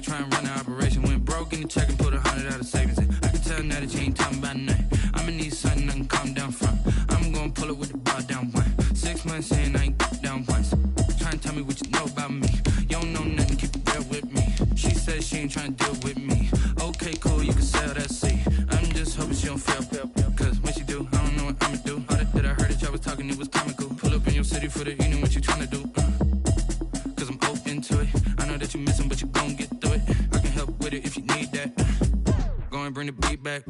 try and run the operation. Went broke in the check and put 100 out of savings in. I can tell now that you ain't talking about nothing. I'ma need something I can calm down from. I'm gonna pull it with the bar down one. 6 months in, I ain't down once. Try and tell me what you know about me. You don't know nothing, keep it real with me. She said she ain't trying to deal with me. Okay, cool, you can sell that seat. I'm just hoping she don't fail. Cause when she do, I don't know what I'ma do. All that I heard that y'all was talking, it was comical. Pull up in your city for the evening, what you tryna do? Cause I'm open to it. I know that you missing, but you gon' get through it. I can help with it if you need that. Go and bring the beat back.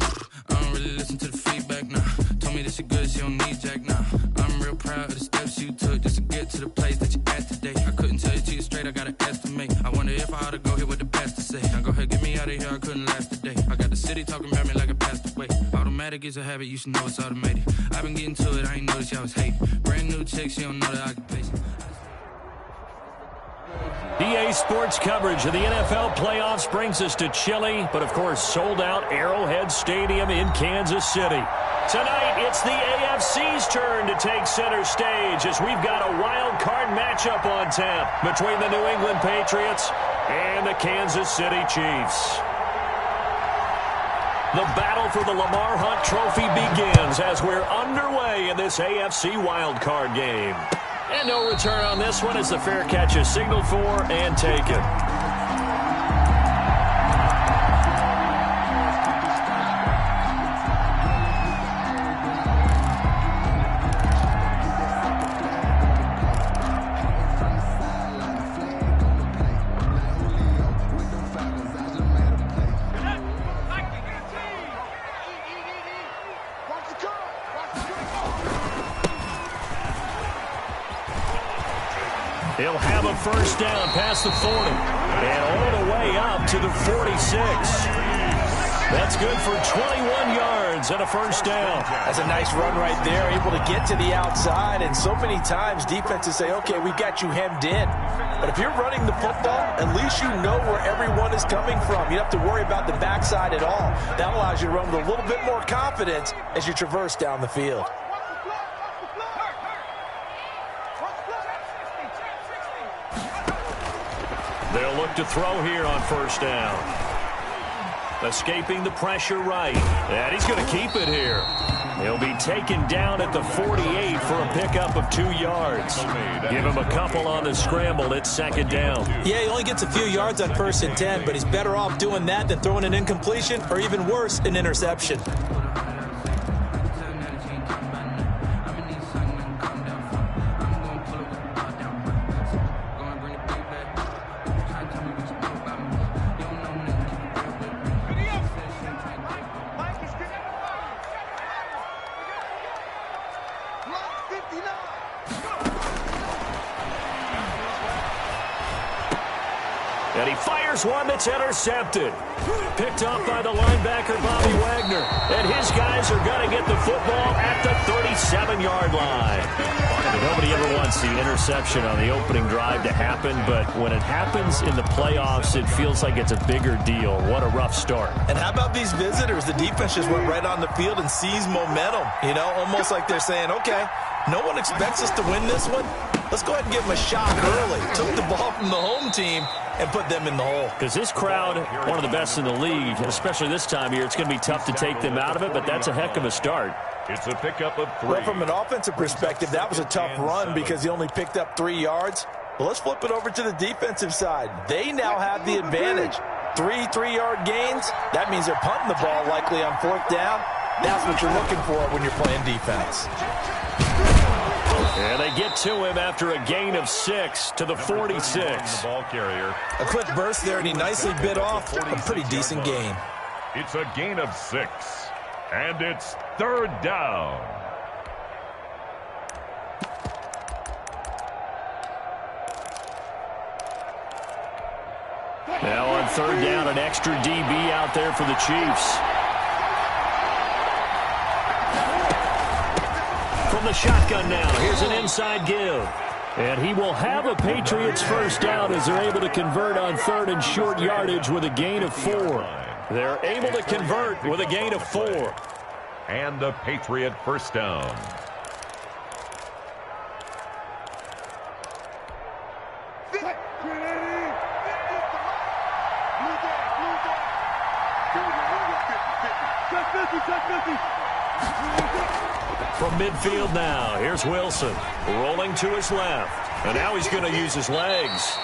I don't really listen to the feedback, nah. Told me that she good, she don't need jack, nah. I'm real proud of the steps you took just to get to the place that you at today. I couldn't tell you to you straight, I gotta estimate. I wonder if I ought to go here with the best to say. Now go ahead, get me out of here, I couldn't last a day. I got the city talking about me like I passed away. Automatic is a habit, you should know it's automated. I've been getting to it, I ain't noticed y'all was hating. Brand new chick, she don't know the occupation. EA Sports coverage of the NFL playoffs brings us to chilly, but of course sold out Arrowhead Stadium in Kansas City. Tonight, it's the AFC's turn to take center stage as we've got a wild card matchup on tap between the New England Patriots and the Kansas City Chiefs. The battle for the Lamar Hunt Trophy begins as we're underway in this AFC wildcard game. And no return on this one as the fair catch is signaled for and taken. He'll have a first down past the 40 and all the way up to the 46. That's good for 21 yards and a first down. That's a nice run right there, able to get to the outside. And so many times defenses say, okay, we've got you hemmed in. But if you're running the football, at least you know where everyone is coming from. You don't have to worry about the backside at all. That allows you to run with a little bit more confidence as you traverse down the field. They'll look to throw here on first down. Escaping the pressure right. And he's going to keep it here. He'll be taken down at the 48 for a pickup of 2 yards. Give him a couple on the scramble. It's second down. Yeah, he only gets a few yards on 1st and 10, but he's better off doing that than throwing an incompletion or even worse, an interception. And he fires one that's intercepted. Picked up by the linebacker, Bobby Wagner. And his guys are going to get the football at the 37-yard line. Nobody ever wants the interception on the opening drive to happen, but when it happens in the playoffs, it feels like it's a bigger deal. What a rough start. And how about these visitors? The defense just went right on the field and seized momentum. You know, almost like they're saying, okay, no one expects us to win this one. Let's go ahead and give them a shock early. Took the ball from the home team and put them in the hole. Because this crowd, one of the best in the league, especially this time of year, it's going to be tough to take them out of it, but that's a heck of a start. It's a pickup of 3. Well, from an offensive perspective, that was a tough run because he only picked up 3 yards. Well, let's flip it over to the defensive side. They now have the advantage. 3 3-yard gains. That means they're punting the ball likely on 4th down. That's what you're looking for when you're playing defense. And they get to him after a gain of 6 to the 46. The ball carrier. A quick burst there, and he nicely bit off a pretty decent gain. It's a gain of 6, and it's 3rd down. Now on 3rd down, an extra DB out there for the Chiefs. From the shotgun now, here's an inside give. And he will have a Patriots first down as they're able to convert on 3rd and short yardage with a gain of 4. They're able to convert with a gain of 4. And the Patriot first down. From midfield now, here's Wilson, rolling to his left. And now he's going to use his legs.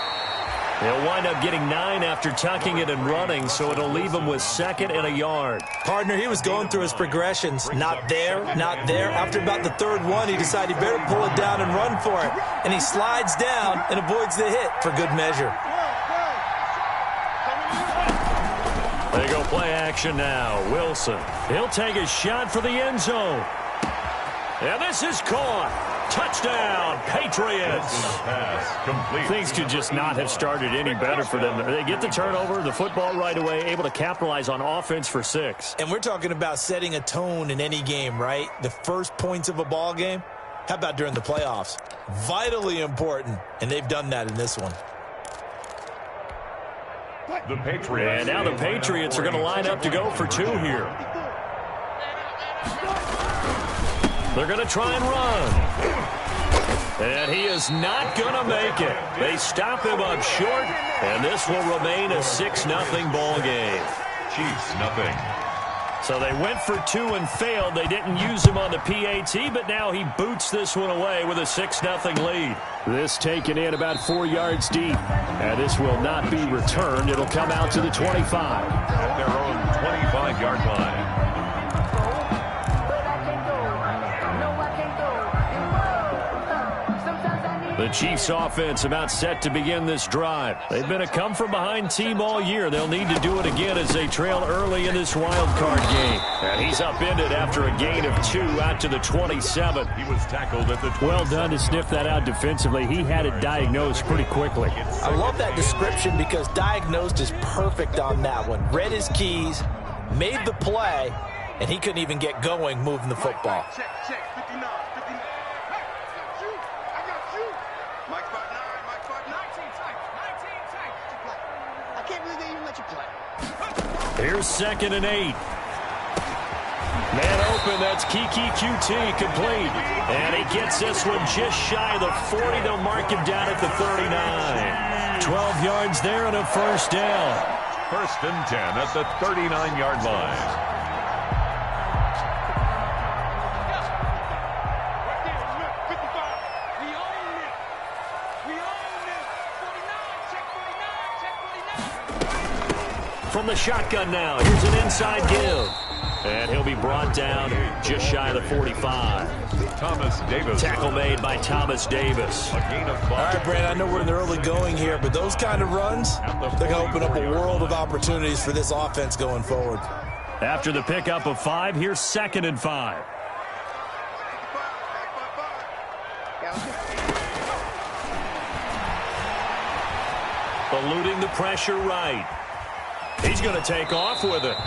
He'll wind up getting 9 after tucking it and running, so it'll leave him with 2nd and a yard. Partner, he was going through his progressions. Not there, not there. After about the 3rd one, he decided he better pull it down and run for it. And he slides down and avoids the hit for good measure. They go play action now. Wilson, he'll take a shot for the end zone. And this is caught. Touchdown, Patriots. Things could just not have started any better for them. They get the turnover, the football right away, able to capitalize on offense for 6. And we're talking about setting a tone in any game, right? The first points of a ball game. How about during the playoffs? Vitally important, and they've done that in this one. And now the Patriots are going to line up to go for 2 here. They're going to try and run. And he is not going to make it. They stop him up short, and this will remain a 6-0 ball game. Chiefs, nothing. So they went for 2 and failed. They didn't use him on the PAT, but now he boots this one away with a 6-0 lead. This taken in about 4 yards deep. And this will not be returned. It'll come out to the 25. At their own 25-yard line. The Chiefs offense about set to begin this drive. They've been a come-from-behind team all year. They'll need to do it again as they trail early in this wild card game. And he's upended after a gain of 2 out to the 27. He was tackled at the 27. Well done to sniff that out defensively. He had it diagnosed pretty quickly. I love that description because diagnosed is perfect on that one. Read his keys, made the play, and he couldn't even get going moving the football. Check, 59, 59. Hey, I got you. Mike 5'9", Mike 5'9". 19 tight. I can't believe they even let you play. Here's 2nd and 8. Man open, that's Kiki QT complete. And he gets this one just shy of the 40. They'll mark him down at the 39. 12 yards there and a first down. 1st and 10 at the 39-yard line. From the shotgun now, here's an inside give. And he'll be brought down just shy of the 45. Thomas Davis. Tackle made by Thomas Davis. A gain of 5. All right, Brand, I know we're in the early going here, but those kind of runs, they're going to open up a world of opportunities for this offense going forward. After the pickup of 5, here's 2nd and 5. Eluding the pressure right. He's going to take off with it.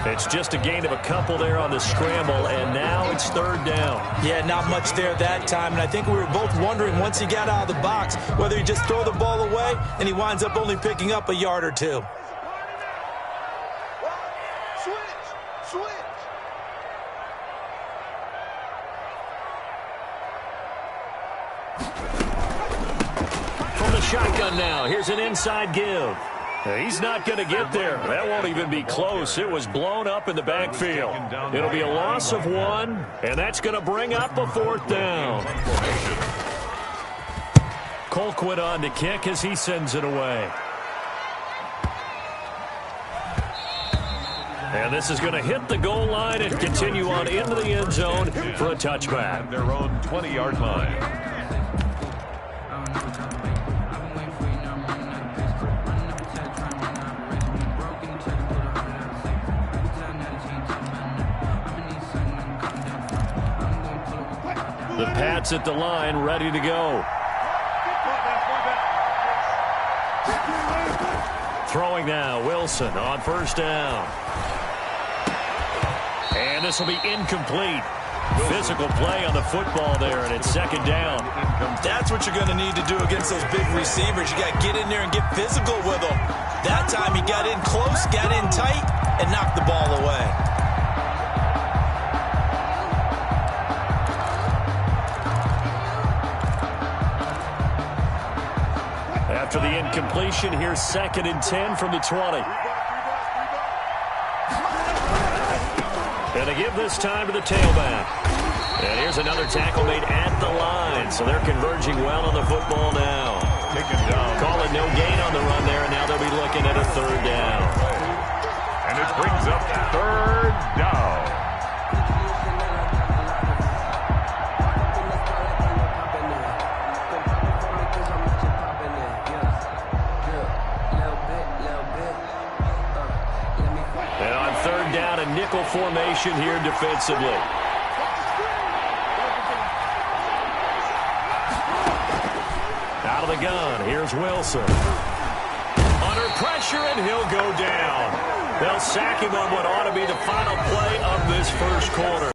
It's just a gain of a couple there on the scramble, and now it's 3rd down. Yeah, not much there that time, and I think we were both wondering once he got out of the box whether he just throw the ball away, and he winds up only picking up a yard or 2. Switch. From the shotgun now, here's an inside give. He's not going to get there. That won't even be close. It was blown up in the backfield. It'll be a loss of 1, and that's going to bring up a 4th down. Colquitt on to kick as he sends it away. And this is going to hit the goal line and continue on into the end zone for a touchback. At their own 20-yard line. The Pats at the line, ready to go. Throwing now, Wilson on 1st down. And this will be incomplete. Physical play on the football there, and it's 2nd down. That's what you're going to need to do against those big receivers. You got to get in there and get physical with them. That time he got in close, got in tight, and knocked the ball away. After the incompletion, here's 2nd and 10 from the 20. And they give this time to the tailback. And here's another tackle made at the line. So they're converging well on the football now. Call it no gain on the run there, and now they'll be looking at a third down. And it brings up third down. And on third down, a nickel formation here defensively. Out of the gun, here's Wilson. Under pressure, and he'll go down. They'll sack him on what ought to be the final play of this first quarter.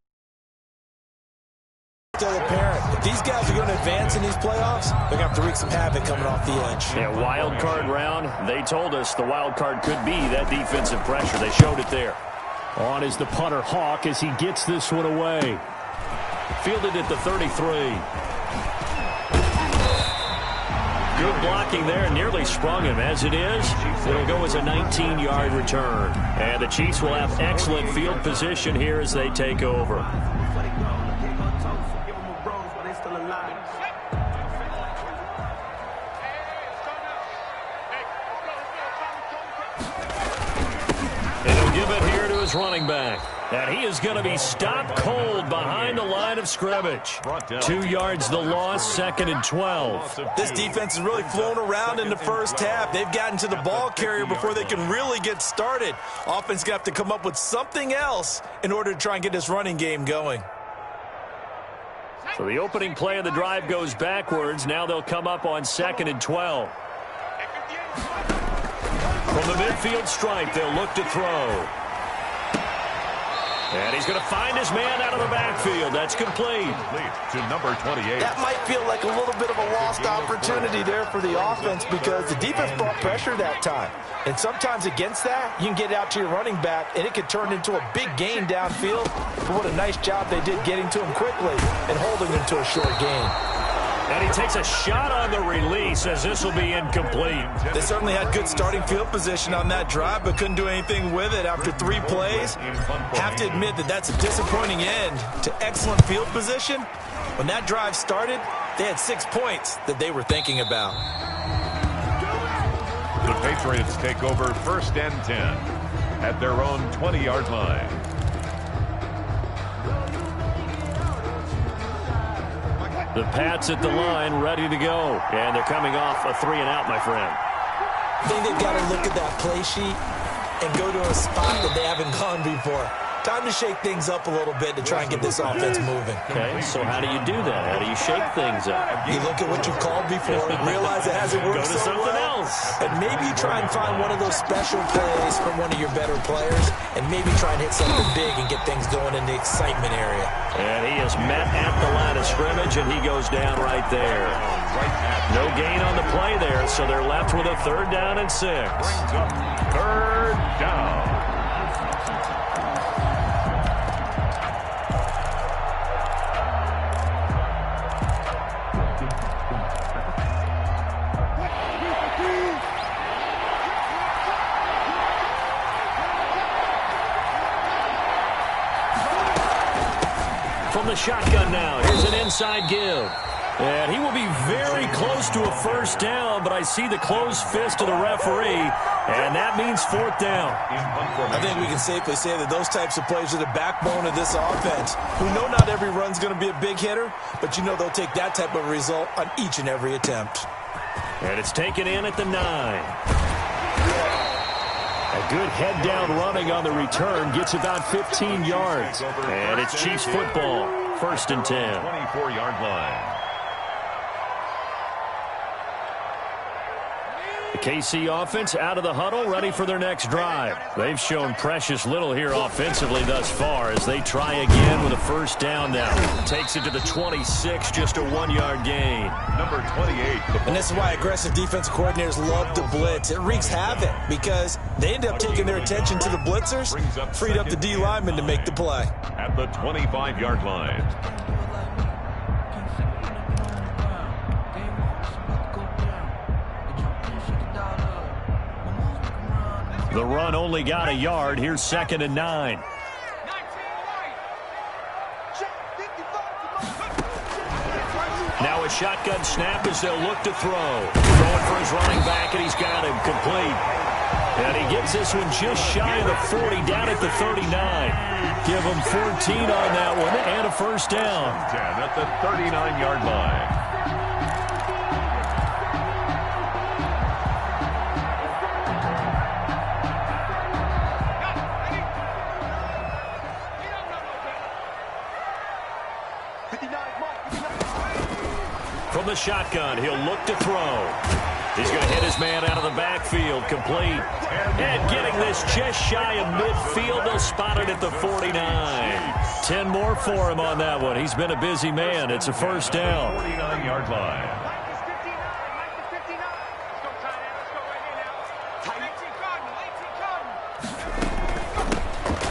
Still apparent. If these guys are going to advance in these playoffs, they're going to have to wreak some havoc coming off the edge. Yeah, wild card round. They told us the wild card could be that defensive pressure. They showed it there. On is the punter, Hawk, as he gets this one away. Fielded at the 33. Good blocking there, nearly sprung him. As it is, it'll go as a 19-yard return. And the Chiefs will have excellent field position here as they take over. And he'll give it here to his running back. And he is going to be stopped cold behind the line of scrimmage. 2 yards the loss, 2nd and 12. This defense is really flown around in the first half. They've gotten to the ball carrier before they can really get started. Offense got to come up with something else in order to try and get this running game going. So the opening play of the drive goes backwards. Now they'll come up on 2nd and 12. From the midfield stripe, they'll look to throw. And he's going to find his man out of the backfield. That's complete. To number 28. That might feel like a little bit of a lost opportunity there for the offense because the defense brought pressure that time. And sometimes against that, you can get out to your running back, and it could turn into a big gain downfield. But what a nice job they did getting to him quickly and holding him to a short gain. And he takes a shot on the release as this will be incomplete. They certainly had good starting field position on that drive, but couldn't do anything with it after 3 plays. Have to admit that that's a disappointing end to excellent field position. When that drive started, they had 6 points that they were thinking about. The Patriots take over 1st and 10 at their own 20-yard line. The Pats at the line, ready to go. And they're coming off a 3-and-out, my friend. I think they've got to look at that play sheet and go to a spot that they haven't gone before. Time to shake things up a little bit to try and get this offense moving. Okay, so how do you do that? How do you shake things up? You look at what you've called before, realize it hasn't worked Go to so something well, else. and maybe you try and find one of those special plays from one of your better players, and maybe try and hit something big and get things going in the excitement area. And he is met at the line of scrimmage, and he goes down right there. No gain on the play there, so they're left with a 3rd down and 6. Brings up 3rd down. From the shotgun now, here's an inside give. And he will be very close to a 1st down, but I see the closed fist of the referee, and that means 4th down. I think we can safely say that those types of plays are the backbone of this offense. We know not every run's going to be a big hitter, but you know they'll take that type of result on each and every attempt. And it's taken in at the 9. A good head-down running on the return gets about 15 yards. And it's Chiefs football, 1st and 10. 24-yard line. The KC offense out of the huddle, ready for their next drive. They've shown precious little here offensively thus far as they try again with a 1st down now. Takes it to the 26, just a 1-yard gain. Number 28. And this is why aggressive defensive coordinators love to blitz. It wreaks havoc because they end up taking their attention to the blitzers, freed up the D lineman to make the play. At the 25-yard line. The run only got a yard. Here's 2nd and 9. shotgun snap as they'll look to throw. Going for his running back, and he's got him complete. And he gets this one just shy of the 40, down at the 39. Give him 14 on that one and a first down. 10 at the 39-yard line. From the shotgun, he'll look to throw. He's going to hit his man out of the backfield, complete. And getting this just shy of midfield, they'll spot it at the 49. 10 more for him on that one. He's been a busy man. It's a first down. 49-yard line.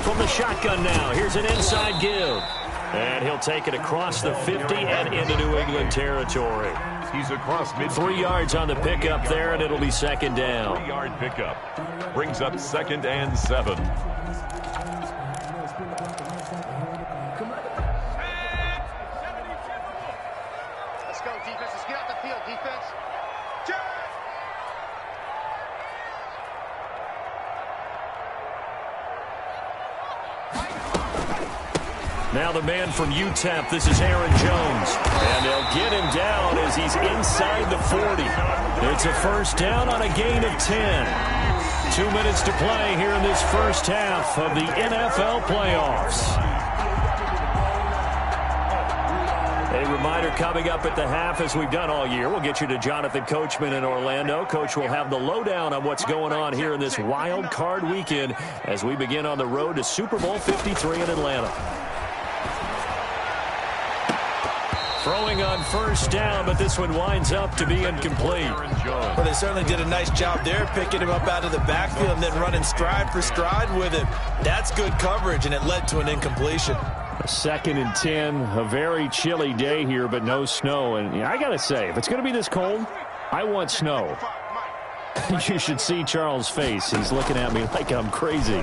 From the shotgun now, here's an inside give. And he'll take it across the 50 and into New England territory. He's across mid. 3 yards on the pickup there, and it'll be second down. 3-yard pickup. Brings up 2nd and 7. Let's go, defense. Let's get out the field, defense. Now the man from UTEP, this is Aaron Jones. And they'll get him down as he's inside the 40. It's a first down on a gain of 10. 2 minutes to play here in this first half of the NFL playoffs. A reminder coming up at the half, as we've done all year. We'll get you to Jonathan Coachman in Orlando. Coach will have the lowdown on what's going on here in this wild card weekend as we begin on the road to Super Bowl 53 in Atlanta. Throwing on first down, but this one winds up to be incomplete. Well, they certainly did a nice job there, picking him up out of the backfield and then running stride for stride with him. That's good coverage, and it led to an incompletion. 2nd and 10, a very chilly day here, but no snow. And I got to say, if it's going to be this cold, I want snow. You should see Charles' face. He's looking at me like I'm crazy.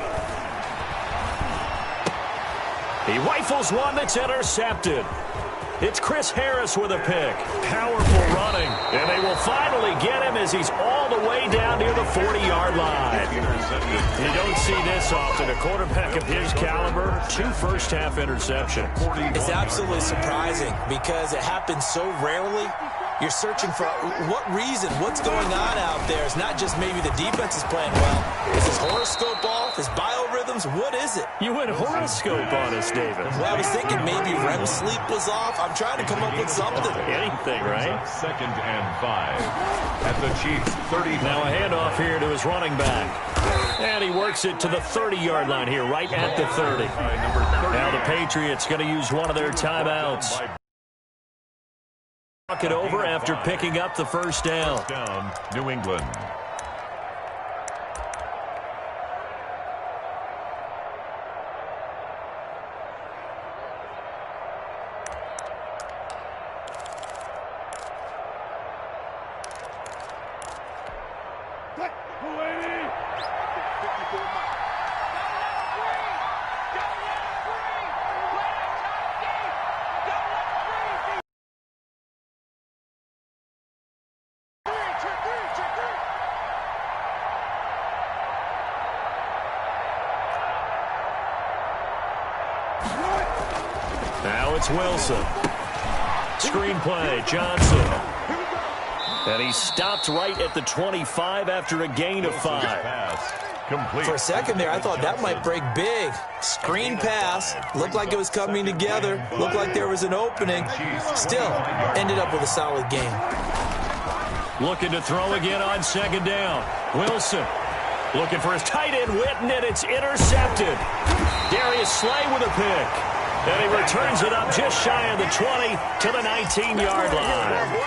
He rifles one that's intercepted. It's Chris Harris with a pick. Powerful running. And they will finally get him as he's all the way down near the 40-yard line. You don't see this often. A quarterback of his caliber, 2 first-half interceptions. It's absolutely surprising because it happens so rarely. You're searching for what reason, what's going on out there. It's not just maybe the defense is playing well. Is his horoscope off? His biorhythms? What is it? You went horoscope on us, David. Well, I was thinking maybe REM sleep was off. I'm trying to come up with something. Anything, right? 2nd and 5 at the Chiefs' 30. Now a handoff here to his running back. And he works it to the 30-yard line here, right at the 30. Now the Patriots going to use one of their timeouts. Talk it over after picking up the first down. New England. Now it's Wilson. Screenplay, Johnson. And he stopped right at the 25 after a gain of 5. For a second there, I thought that might break big. Screen pass. Looked like it was coming together. Looked like there was an opening. Still, ended up with a solid game. Looking to throw again on 2nd down. Wilson looking for his tight end, Witten, and it's intercepted. Darius Slay with a pick. And he returns it up just shy of the 20 to the 19-yard line.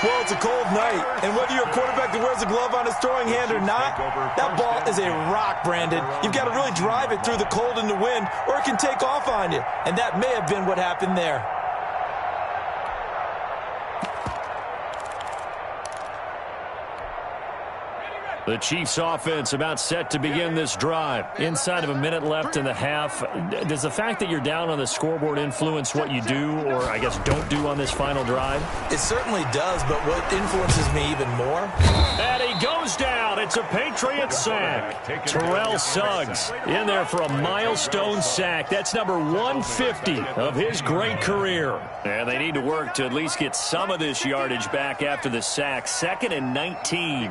Well, it's a cold night, and whether you're a quarterback that wears a glove on his throwing hand or not, that ball is a rock, Brandon. You've got to really drive it through the cold and the wind, or it can take off on you. And that may have been what happened there. The Chiefs offense about set to begin this drive. Inside of a minute left in the half. Does the fact that you're down on the scoreboard influence what you do, or I guess don't do on this final drive? It certainly does, but what influences me even more? And he goes down. It's a Patriot sack. Terrell Suggs in there for a milestone sack. That's number 150 of his great career. And they need to work to at least get some of this yardage back after the sack. 2nd and 19.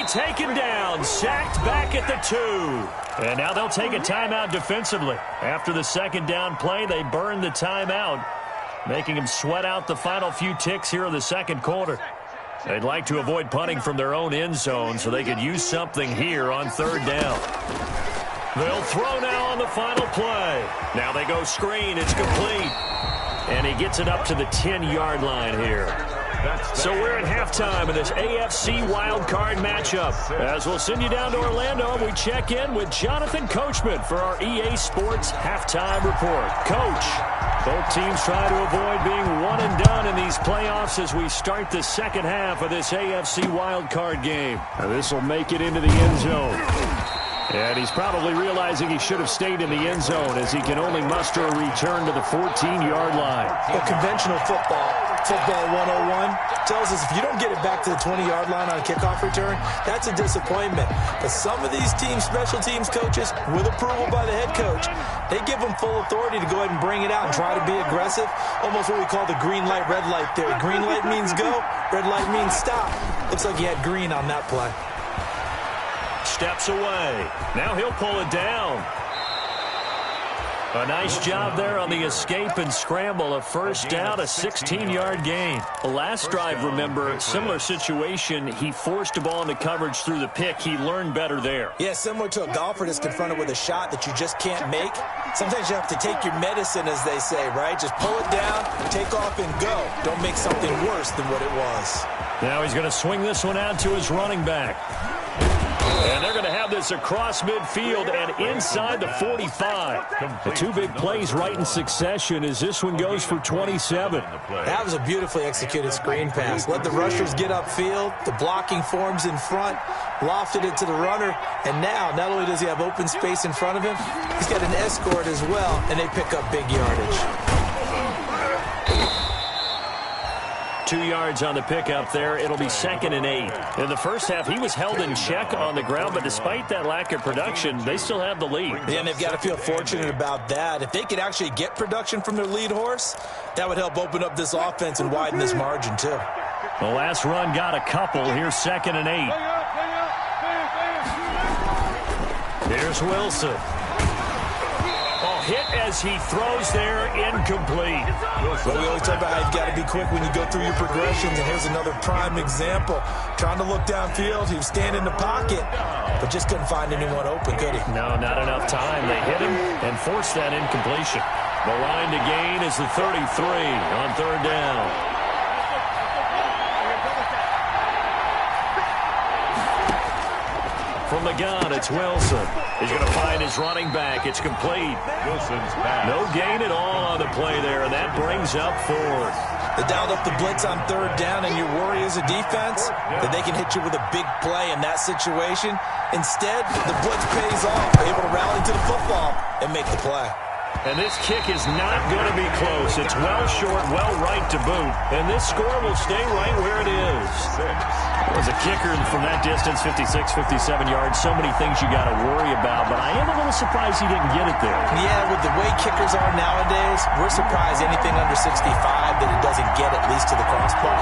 Taken down, sacked back at the 2. And now they'll take a timeout defensively. After the second down play, they burn the timeout, making them sweat out the final few ticks here in the second quarter. They'd like to avoid punting from their own end zone so they could use something here on 3rd down. They'll throw now on the final play. Now they go screen. It's complete. And he gets it up to the 10-yard line here. So we're at halftime of this AFC wildcard matchup. As we'll send you down to Orlando, we check in with Jonathan Coachman for our EA Sports Halftime Report. Coach, both teams try to avoid being one and done in these playoffs as we start the second half of this AFC wildcard game. This will make it into the end zone. And he's probably realizing he should have stayed in the end zone as he can only muster a return to the 14-yard line. Well, conventional football 101, tells us if you don't get it back to the 20-yard line on a kickoff return, that's a disappointment. But some of these teams, special teams coaches, with approval by the head coach, they give them full authority to go ahead and bring it out and try to be aggressive. Almost what we call the green light, red light theory. Green light means go, red light means stop. Looks like he had green on that play. Steps away. Now he'll pull it down. A nice job there on the escape and scramble. A first down, a 16-yard gain. Last drive, remember, similar situation. He forced a ball into coverage through the pick. He learned better there. Yeah, similar to a golfer that's confronted with a shot that you just can't make. Sometimes you have to take your medicine, as they say, right? Just pull it down, take off, and go. Don't make something worse than what it was. Now he's going to swing this one out to his running back. And they're going to have this across midfield and inside the 45. The two big plays right in succession as this one goes for 27. That was a beautifully executed screen pass. Let the rushers get upfield. The blocking forms in front. Lofted it to the runner. And now, not only does he have open space in front of him, he's got an escort as well, and they pick up big yardage. 2 yards on the pickup there. It'll be 2nd and 8. In the first half, he was held in check on the ground, but despite that lack of production, they still have the lead. Yeah, and they've got to feel fortunate about that. If they could actually get production from their lead horse, that would help open up this offense and widen this margin, too. The last run got a couple. Here's 2nd and 8. Here's Wilson. Hit as he throws there, incomplete. Well, we always talk about how you've got to be quick when you go through your progressions, and here's another prime example. Trying to look downfield, he was standing in the pocket, but just couldn't find anyone open, could he? No, not enough time. They hit him and forced that incompletion. The line to gain is the 33 on 3rd down. From the gun, it's Wilson. He's going to find his running back. It's complete. Wilson's pass. No gain at all on the play there, and that brings up 4th. They dialed up the blitz on 3rd down, and you worry as a defense that they can hit you with a big play in that situation. Instead, the blitz pays off, able to rally to the football and make the play. And this kick is not going to be close. It's well short, well right to boot. And this score will stay right where it is. As a kicker from that distance, 56, 57 yards, so many things you got to worry about. But I am a little surprised he didn't get it there. Yeah, with the way kickers are nowadays, we're surprised anything under 65 that it doesn't get at least to the crossbar.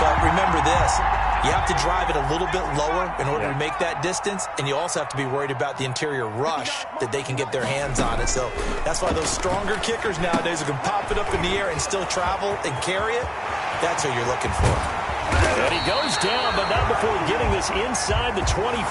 But remember this. You have to drive it a little bit lower in order to make that distance, and you also have to be worried about the interior rush that they can get their hands on it. So that's why those stronger kickers nowadays who can pop it up in the air and still travel and carry it, that's who you're looking for. And he goes down, but not before getting this inside the 25.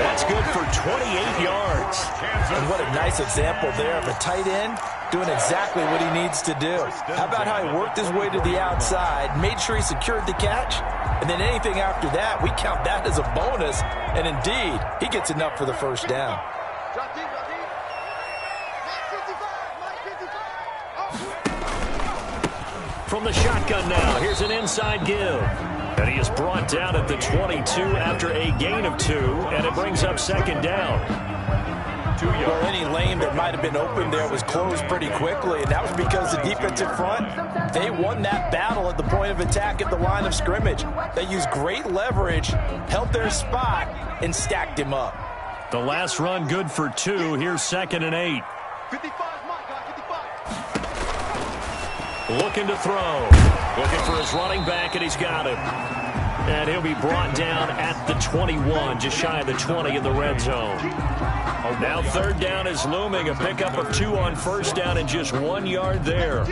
That's good for 28 yards. And what a nice example there of a tight end doing exactly what he needs to do. How about how he worked his way to the outside, made sure he secured the catch, and then anything after that, we count that as a bonus. And indeed, he gets enough for the first down. From the shotgun now, here's an inside give. And he is brought down at the 22 after a gain of 2, and it brings up second down. Well, any lane that might have been open there was closed pretty quickly, and that was because the defensive front, they won that battle at the point of attack at the line of scrimmage. They used great leverage, held their spot, and stacked him up. The last run good for 2. Here's 2nd and 8. 55, my guy, 55. Looking to throw. Looking for his running back, and he's got it. And he'll be brought down at the 21, just shy of the 20 in the red zone. Now 3rd down is looming. A pickup of 2 on 1st down and just 1 yard there.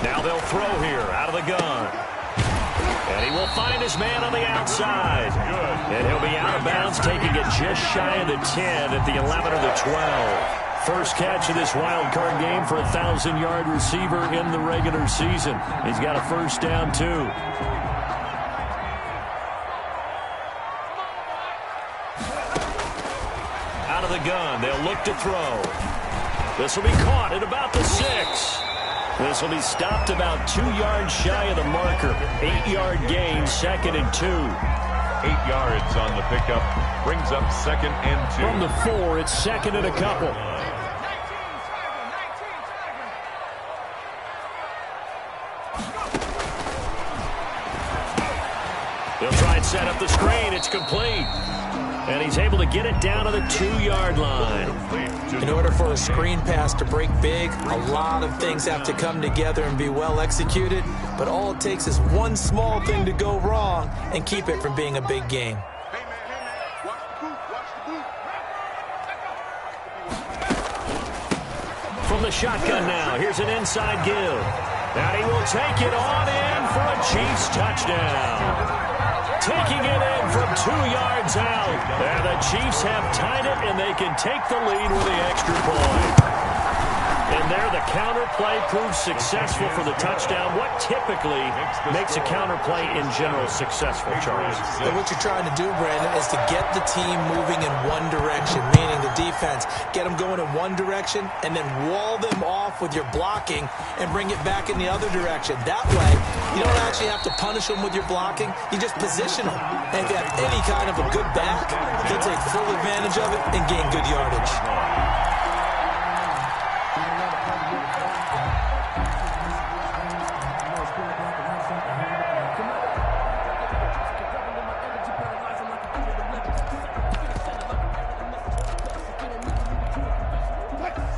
Now they'll throw here out of the gun. And he will find his man on the outside. And he'll be out of bounds, taking it just shy of the 10 at the 11 or the 12. First catch of this wild card game for a 1,000-yard receiver in the regular season. He's got a 1st down, too. Out of the gun, they'll look to throw. This will be caught at about the 6. This will be stopped about 2 yards shy of the marker. 8-yard gain, 2nd and 2. 8 yards on the pickup. Brings up 2nd and 2. From the 4, it's 2nd and a couple. They'll try and set up the screen. It's complete. And he's able to get it down to the 2-yard line. In order for a screen pass to break big, a lot of things have to come together and be well executed. But all it takes is one small thing to go wrong and keep it from being a big game. Hey, man, watch the boot, watch the boot. From the shotgun now, here's an inside give. And he will take it on in for a Chiefs touchdown. Taking it in from 2 yards out. And the Chiefs have tied it, and they can take the lead with the extra point. And there, the counter play proves successful for the touchdown. What typically makes a counter play in general successful, Charles? And what you're trying to do, Brandon, is to get the team moving in one direction, meaning the defense. Get them going in one direction and then wall them off with your blocking and bring it back in the other direction. That way, you don't actually have to punish them with your blocking. You just position them. And if you have any kind of a good back, they'll take full advantage of it and gain good yardage.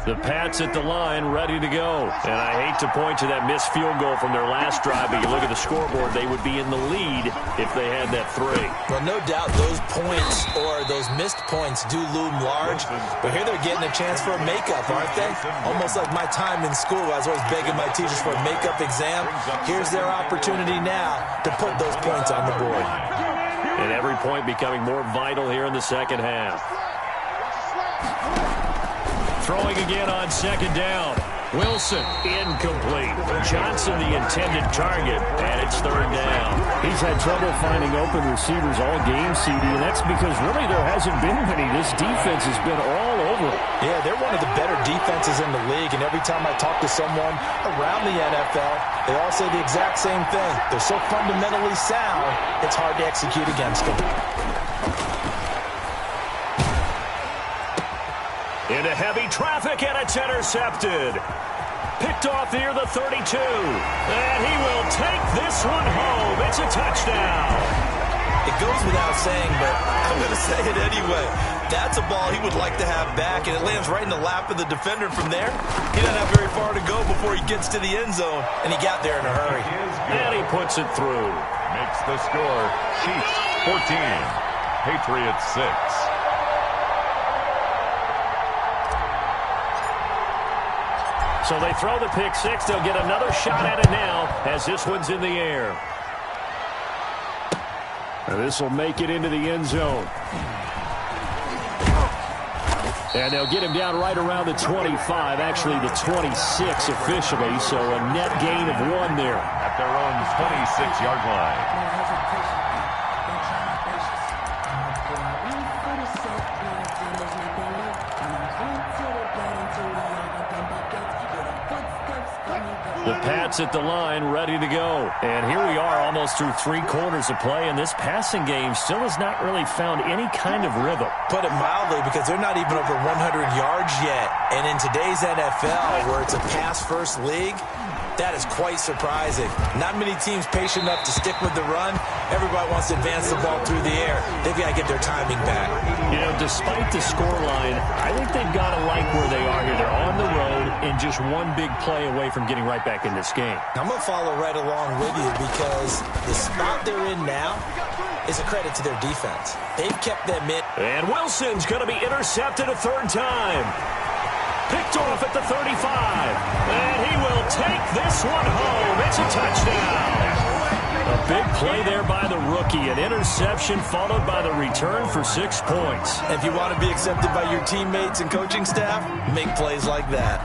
The Pats at the line, ready to go. And I hate to point to that missed field goal from their last drive, but you look at the scoreboard, they would be in the lead if they had that 3. Well, no doubt those points or those missed points do loom large, but here they're getting a chance for a makeup, aren't they? Almost like my time in school. I was always begging my teachers for a makeup exam. Here's their opportunity now to put those points on the board. And every point becoming more vital here in the second half. Throwing again on 2nd down. Wilson, incomplete. Johnson, the intended target, and it's 3rd down. He's had trouble finding open receivers all game, CD, and that's because really there hasn't been many. This defense has been all over it. Yeah, they're one of the better defenses in the league, and every time I talk to someone around the NFL, they all say the exact same thing. They're so fundamentally sound, it's hard to execute against them. Into heavy traffic, and it's intercepted. Picked off near the 32. And he will take this one home. It's a touchdown. It goes without saying, but I'm going to say it anyway. That's a ball he would like to have back, and it lands right in the lap of the defender. From there, he doesn't have very far to go before he gets to the end zone, and he got there in a hurry. And he puts it through. Makes the score Chiefs 14, Patriots 6. So they throw the pick 6. They'll get another shot at it now as this one's in the air. And this will make it into the end zone. And they'll get him down right around the 25, actually the 26 officially, so a net gain of 1 there. At their own 26-yard line. The Pats at the line, ready to go. And here we are almost through 3 quarters of play, and this passing game still has not really found any kind of rhythm. Put it mildly, because they're not even over 100 yards yet. And in today's NFL, where it's a pass-first league, that is quite surprising. Not many teams patient enough to stick with the run. Everybody wants to advance the ball through the air. They've got to get their timing back. You know, despite the scoreline, I think they've got to like where they are here. They're on the road and just one big play away from getting right back in this game. I'm going to follow right along with you, because the spot they're in now is a credit to their defense. They've kept them in. And Wilson's going to be intercepted a 3rd time. Picked off at the 35. And he will take this one home. It's a touchdown. A big play there by the rookie. An interception followed by the return for 6 points. If you want to be accepted by your teammates and coaching staff, make plays like that.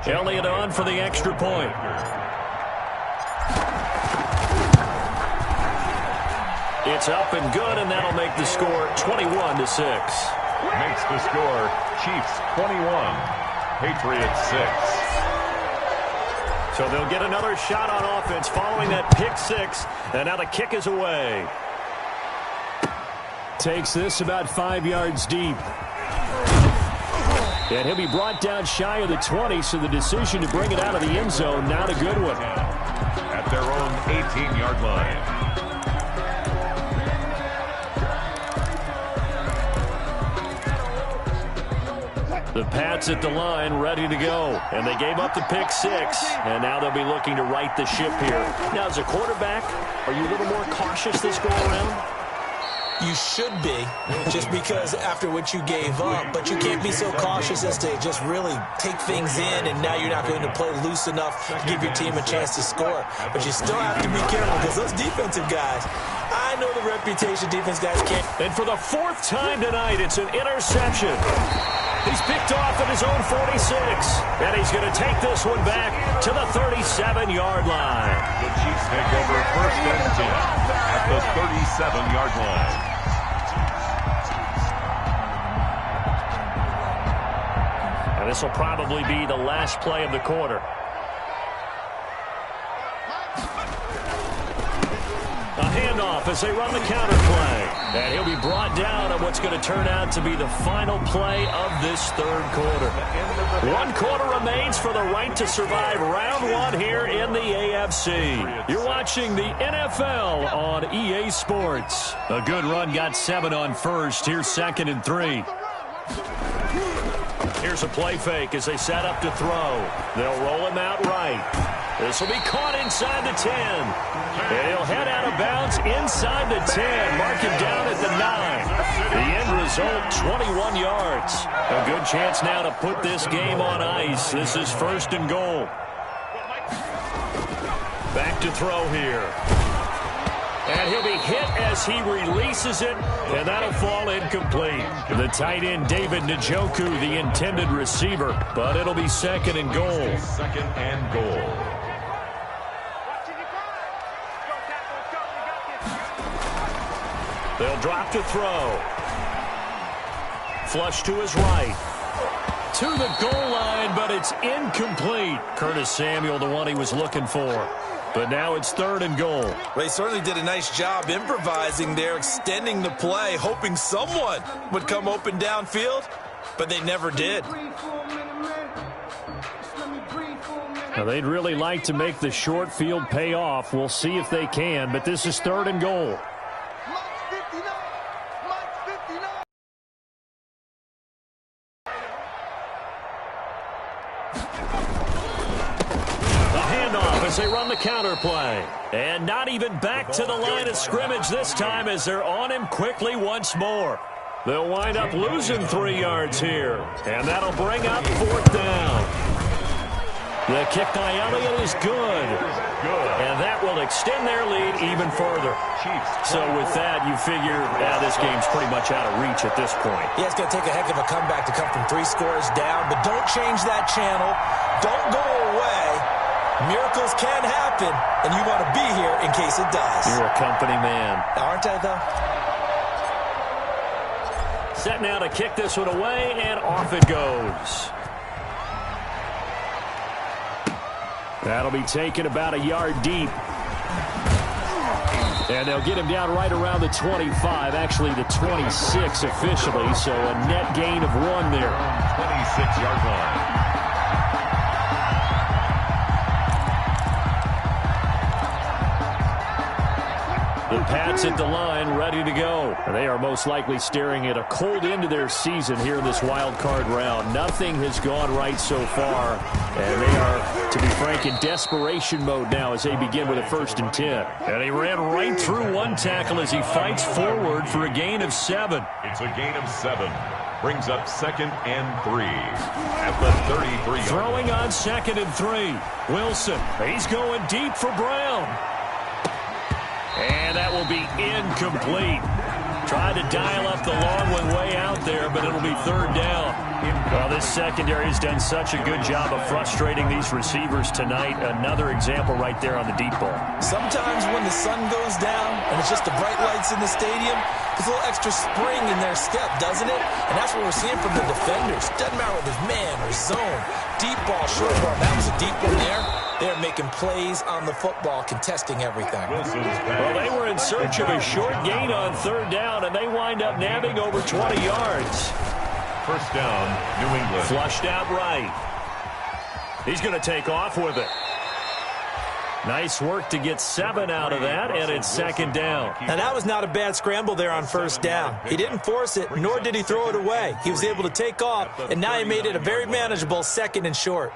Elliott on for the extra point. It's up and good, and that'll make the score 21-6. Makes the score Chiefs 21, Patriots 6. So they'll get another shot on offense following that pick 6, and now the kick is away. Takes this about 5 yards deep. And he'll be brought down shy of the 20, so the decision to bring it out of the end zone, not a good one. At their own 18-yard line. The Pats at the line, ready to go. And they gave up the pick 6, and now they'll be looking to right the ship here. Now, as a quarterback, are you a little more cautious this go around? You should be, just because after what you gave up, but you can't be so cautious as to just really take things in, and now you're not going to play loose enough to give your team a chance to score. But you still have to be careful, because those defensive guys, I know the reputation defense guys can't. And for the 4th time tonight, it's an interception. He's picked off at his own 46, and he's going to take this one back to the 37-yard line. The Chiefs take over 1st and 10 at the 37-yard line. And this will probably be the last play of the quarter. A handoff as they run the counter play. And he'll be brought down on what's going to turn out to be the final play of this 3rd quarter. 1 quarter remains for the right to survive round 1 here in the AFC. You're watching the NFL on EA Sports. A good run got 7 on first. Here's 2nd and 3. Here's a play fake as they set up to throw. They'll roll him out right. This will be caught inside the 10. And he'll head out of bounds inside the 10. Mark him down at the 9. The end result, 21 yards. A good chance now to put this game on ice. This is 1st and goal. Back to throw here. And he'll be hit as he releases it, and that'll fall incomplete. The tight end, David Njoku, the intended receiver, but it'll be 2nd and goal. 2nd and goal. They'll drop to throw. Flush to his right. To the goal line, but it's incomplete. Curtis Samuel, the one he was looking for. But now it's 3rd and goal. Well, they certainly did a nice job improvising there, extending the play, hoping someone would come open downfield, but they never did. Now, they'd really like to make the short field pay off. We'll see if they can, but this is 3rd and goal. They run the counter play. And not even back to the line of scrimmage this time as they're on him quickly once more. They'll wind up losing 3 yards here. And that'll bring up 4th down. The kick by Elliott is good. And that will extend their lead even further. So with that, you figure this game's pretty much out of reach at this point. Yeah, it's going to take a heck of a comeback to come from 3 scores down. But don't change that channel. Don't go away. Miracles can happen, and you want to be here in case it does. You're a company man. Aren't I, though? set now to kick this one away, and off it goes. That'll be taken about a yard deep. And they'll get him down right around the 25, actually the 26 officially, so a net gain of 1 there. 26-yard line. The Pats at the line, ready to go. They are most likely staring at a cold end to their season here in this wild card round. Nothing has gone right so far, and they are, to be frank, in desperation mode now as they begin with a 1st and 10. And he ran right through one tackle as he fights forward for a gain of 7. It's a gain of 7. Brings up 2nd and 3 at the 33. Throwing on 2nd and 3. Wilson, he's going deep for Brown. And that will be incomplete. Tried to dial up the long one way out there, but it'll be 3rd down. Well, this secondary has done such a good job of frustrating these receivers tonight. Another example right there on the deep ball. Sometimes when the sun goes down and it's just the bright lights in the stadium, there's a little extra spring in their step, doesn't it? And that's what we're seeing from the defenders. Doesn't matter whether it's man or zone. Deep ball, short ball. That was a deep one there. They're making plays on the football, contesting everything. Well, they were in search of a short gain on 3rd down, and they wind up nabbing over 20 yards. 1st down, New England. Flushed out right. He's going to take off with it. Nice work to get 7 out of that, and it's 2nd down. Now, that was not a bad scramble there on 1st down. He didn't force it, nor did he throw it away. He was able to take off, and now he made it a very manageable 2nd and short.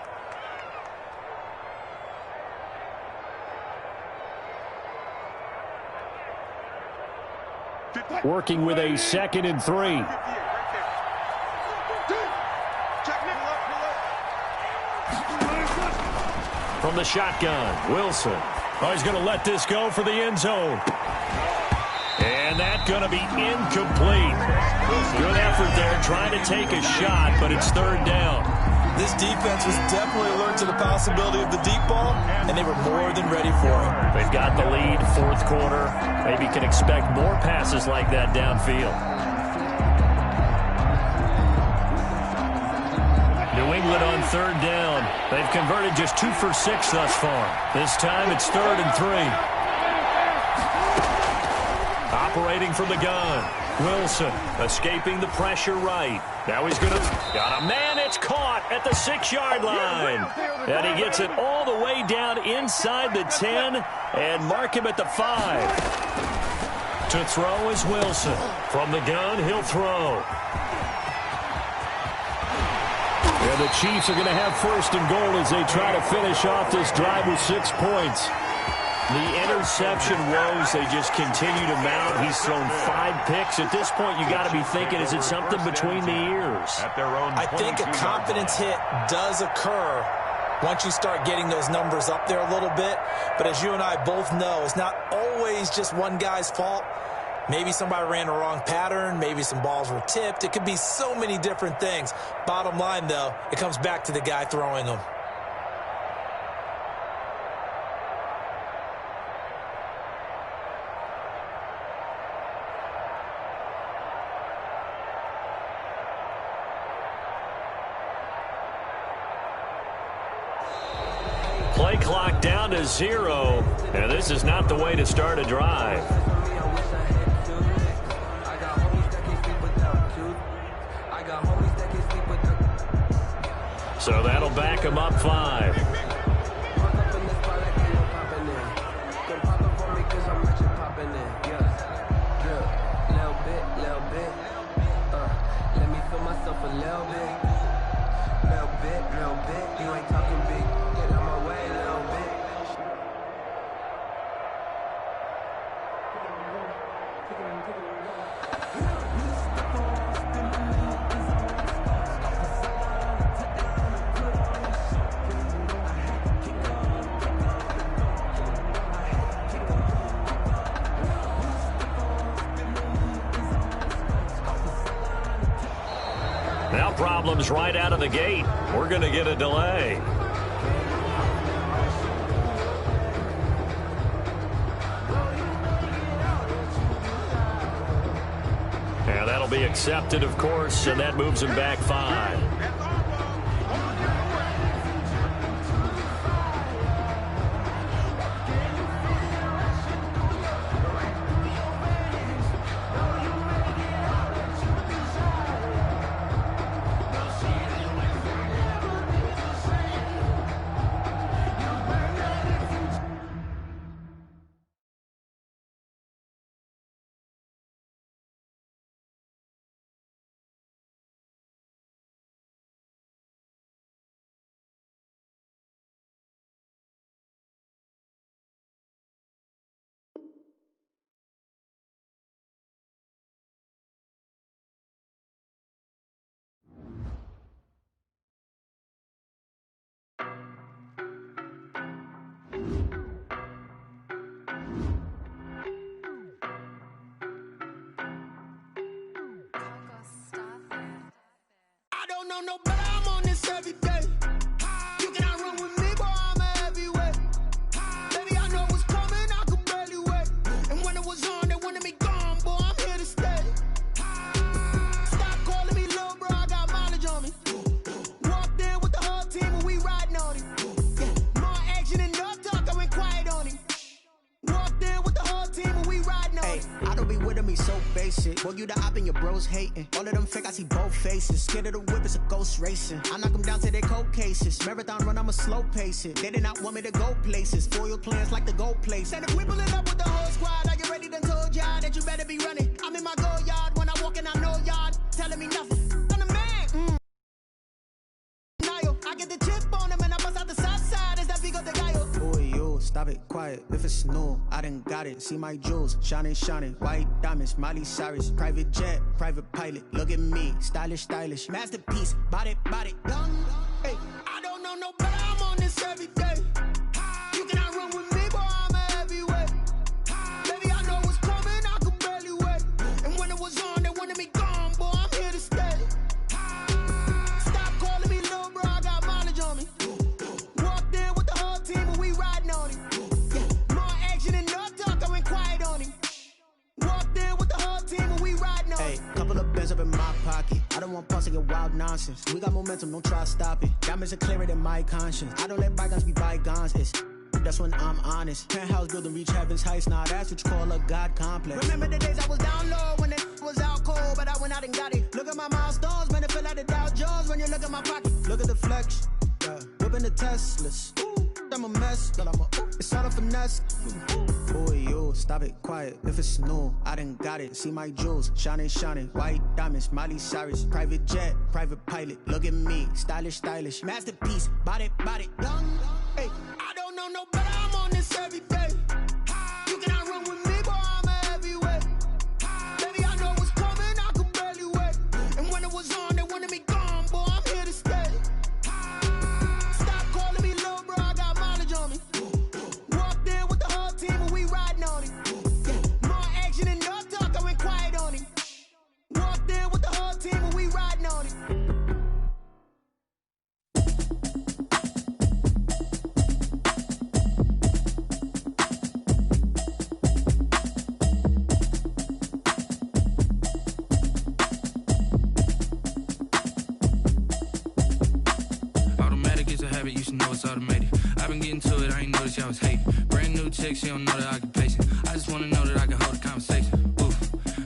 Working with a 2nd and 3. From the shotgun, Wilson. Oh, he's going to let this go for the end zone. And that's going to be incomplete. Good effort there trying to take a shot, but it's 3rd down. This defense was definitely alert to the possibility of the deep ball, and they were more than ready for it. They've got the lead, 4th quarter. Maybe can expect more passes like that downfield. New England on 3rd down. They've converted just 2 for 6 thus far. This time it's 3rd and 3. Operating from the gun. Wilson escaping the pressure right. Now he's going to... Got a man. It's caught at the 6-yard line. And he gets it all the way down inside the 10 and mark him at the 5. To throw is Wilson. From the gun, he'll throw. And the Chiefs are going to have 1st and goal as they try to finish off this drive with 6 points. The interception woes, they just continue to mount. He's thrown 5 picks. At this point, you got to be thinking, is it something between the ears? I think a confidence hit does occur once you start getting those numbers up there a little bit. But as you and I both know, it's not always just one guy's fault. Maybe somebody ran the wrong pattern. Maybe some balls were tipped. It could be so many different things. Bottom line, though, it comes back to the guy throwing them. Play clock down to 0, and this is not the way to start a drive. So that'll back him up 5. Now problems right out of the gate. We're going to get a delay. And that'll That'll be accepted, of course, and that moves him back 5. No, but I'm on this every day. You cannot run with me, boy, I'm a heavyweight. Baby, I know what's coming, I could barely wait. And when it was on, they wanted me gone, boy, I'm here to stay. Stop calling me little bro, I got mileage on me. Walked in with the whole team and we riding on him. Yeah, more action and no talk, I went quiet on him. Walked in with the whole team and we riding on him. I don't be with me so basic. Boy, you the op and your bros hating. All of them fake, I see both faces. Scared of the whip, it's a ghost racing. I knock them down to their cold cases. Marathon run, I'ma slow pace it. They did not want me to go places. Foil plans like the go place. And if we pulling up with the whole squad, are you ready? Done told y'all that you better be running. I'm in my go yard. When I walk in, I know y'all telling me nothing. I'm the man. I get the chip on him and I bust out the south side. Is that Vigo de Gallo? Boy, yo, stop it, quiet. If it's new, I done got it. See my jewels, shining, shining. White diamonds, Miley Cyrus. Private jet, private pilot. Look at me, stylish, stylish. Masterpiece, body, done. Hey, I don't know no better. I'm on this every day. You cannot run with me, boy, I'm a heavyweight. Baby, I know what's coming, I could barely wait. And when it was on, they wanted me gone, boy, I'm here to stay. Stop calling me little bro, I got mileage on me. Walked in with the whole team and we riding on him. Yeah, more action and no talk, I went quiet on him. Walked in with the whole team and we riding on him. Hey, couple of bands up in my pocket. I don't want pause to get wild nonsense. We got momentum, don't try to stop it. Diamonds are clearer than my conscience. I don't let bygones be bygones. That's when I'm honest. Penthouse building, reach heaven's heights. Nah, that's what you call a God complex. Remember the days I was down low when it was out cold, but I went out and got it. Look at my milestones, man, it feel like the Dow Jones when you look at my pocket. Look at the flex, yeah. Whipping the Teslas. I'm a mess, but it's all a finesse. Boy, yo, stop it, quiet. If it's new, I done got it. See my jewels, shining, shining. White diamonds, Miley Cyrus. Private jet, private pilot. Look at me, stylish, stylish. Masterpiece, body, done. Hey, I don't know no better. I'm on this every day. You cannot run with me, boy, I'm a heavyweight. Baby, I know what's coming, I could barely wait. And when it was on, they wanted me gone, boy, I'm here to stay. Stop calling me little bro, I got mileage on me. Walked in with the whole team and we riding on him. Yeah, more action and no talk, I went quiet on him. Walked in with the whole team and we riding on him. Automatic is a habit, you should know it's automated. I've been getting to it, I ain't noticed y'all was hating. Brand new chick, she don't know the occupation. I just wanna know that I can hold a conversation. Oof,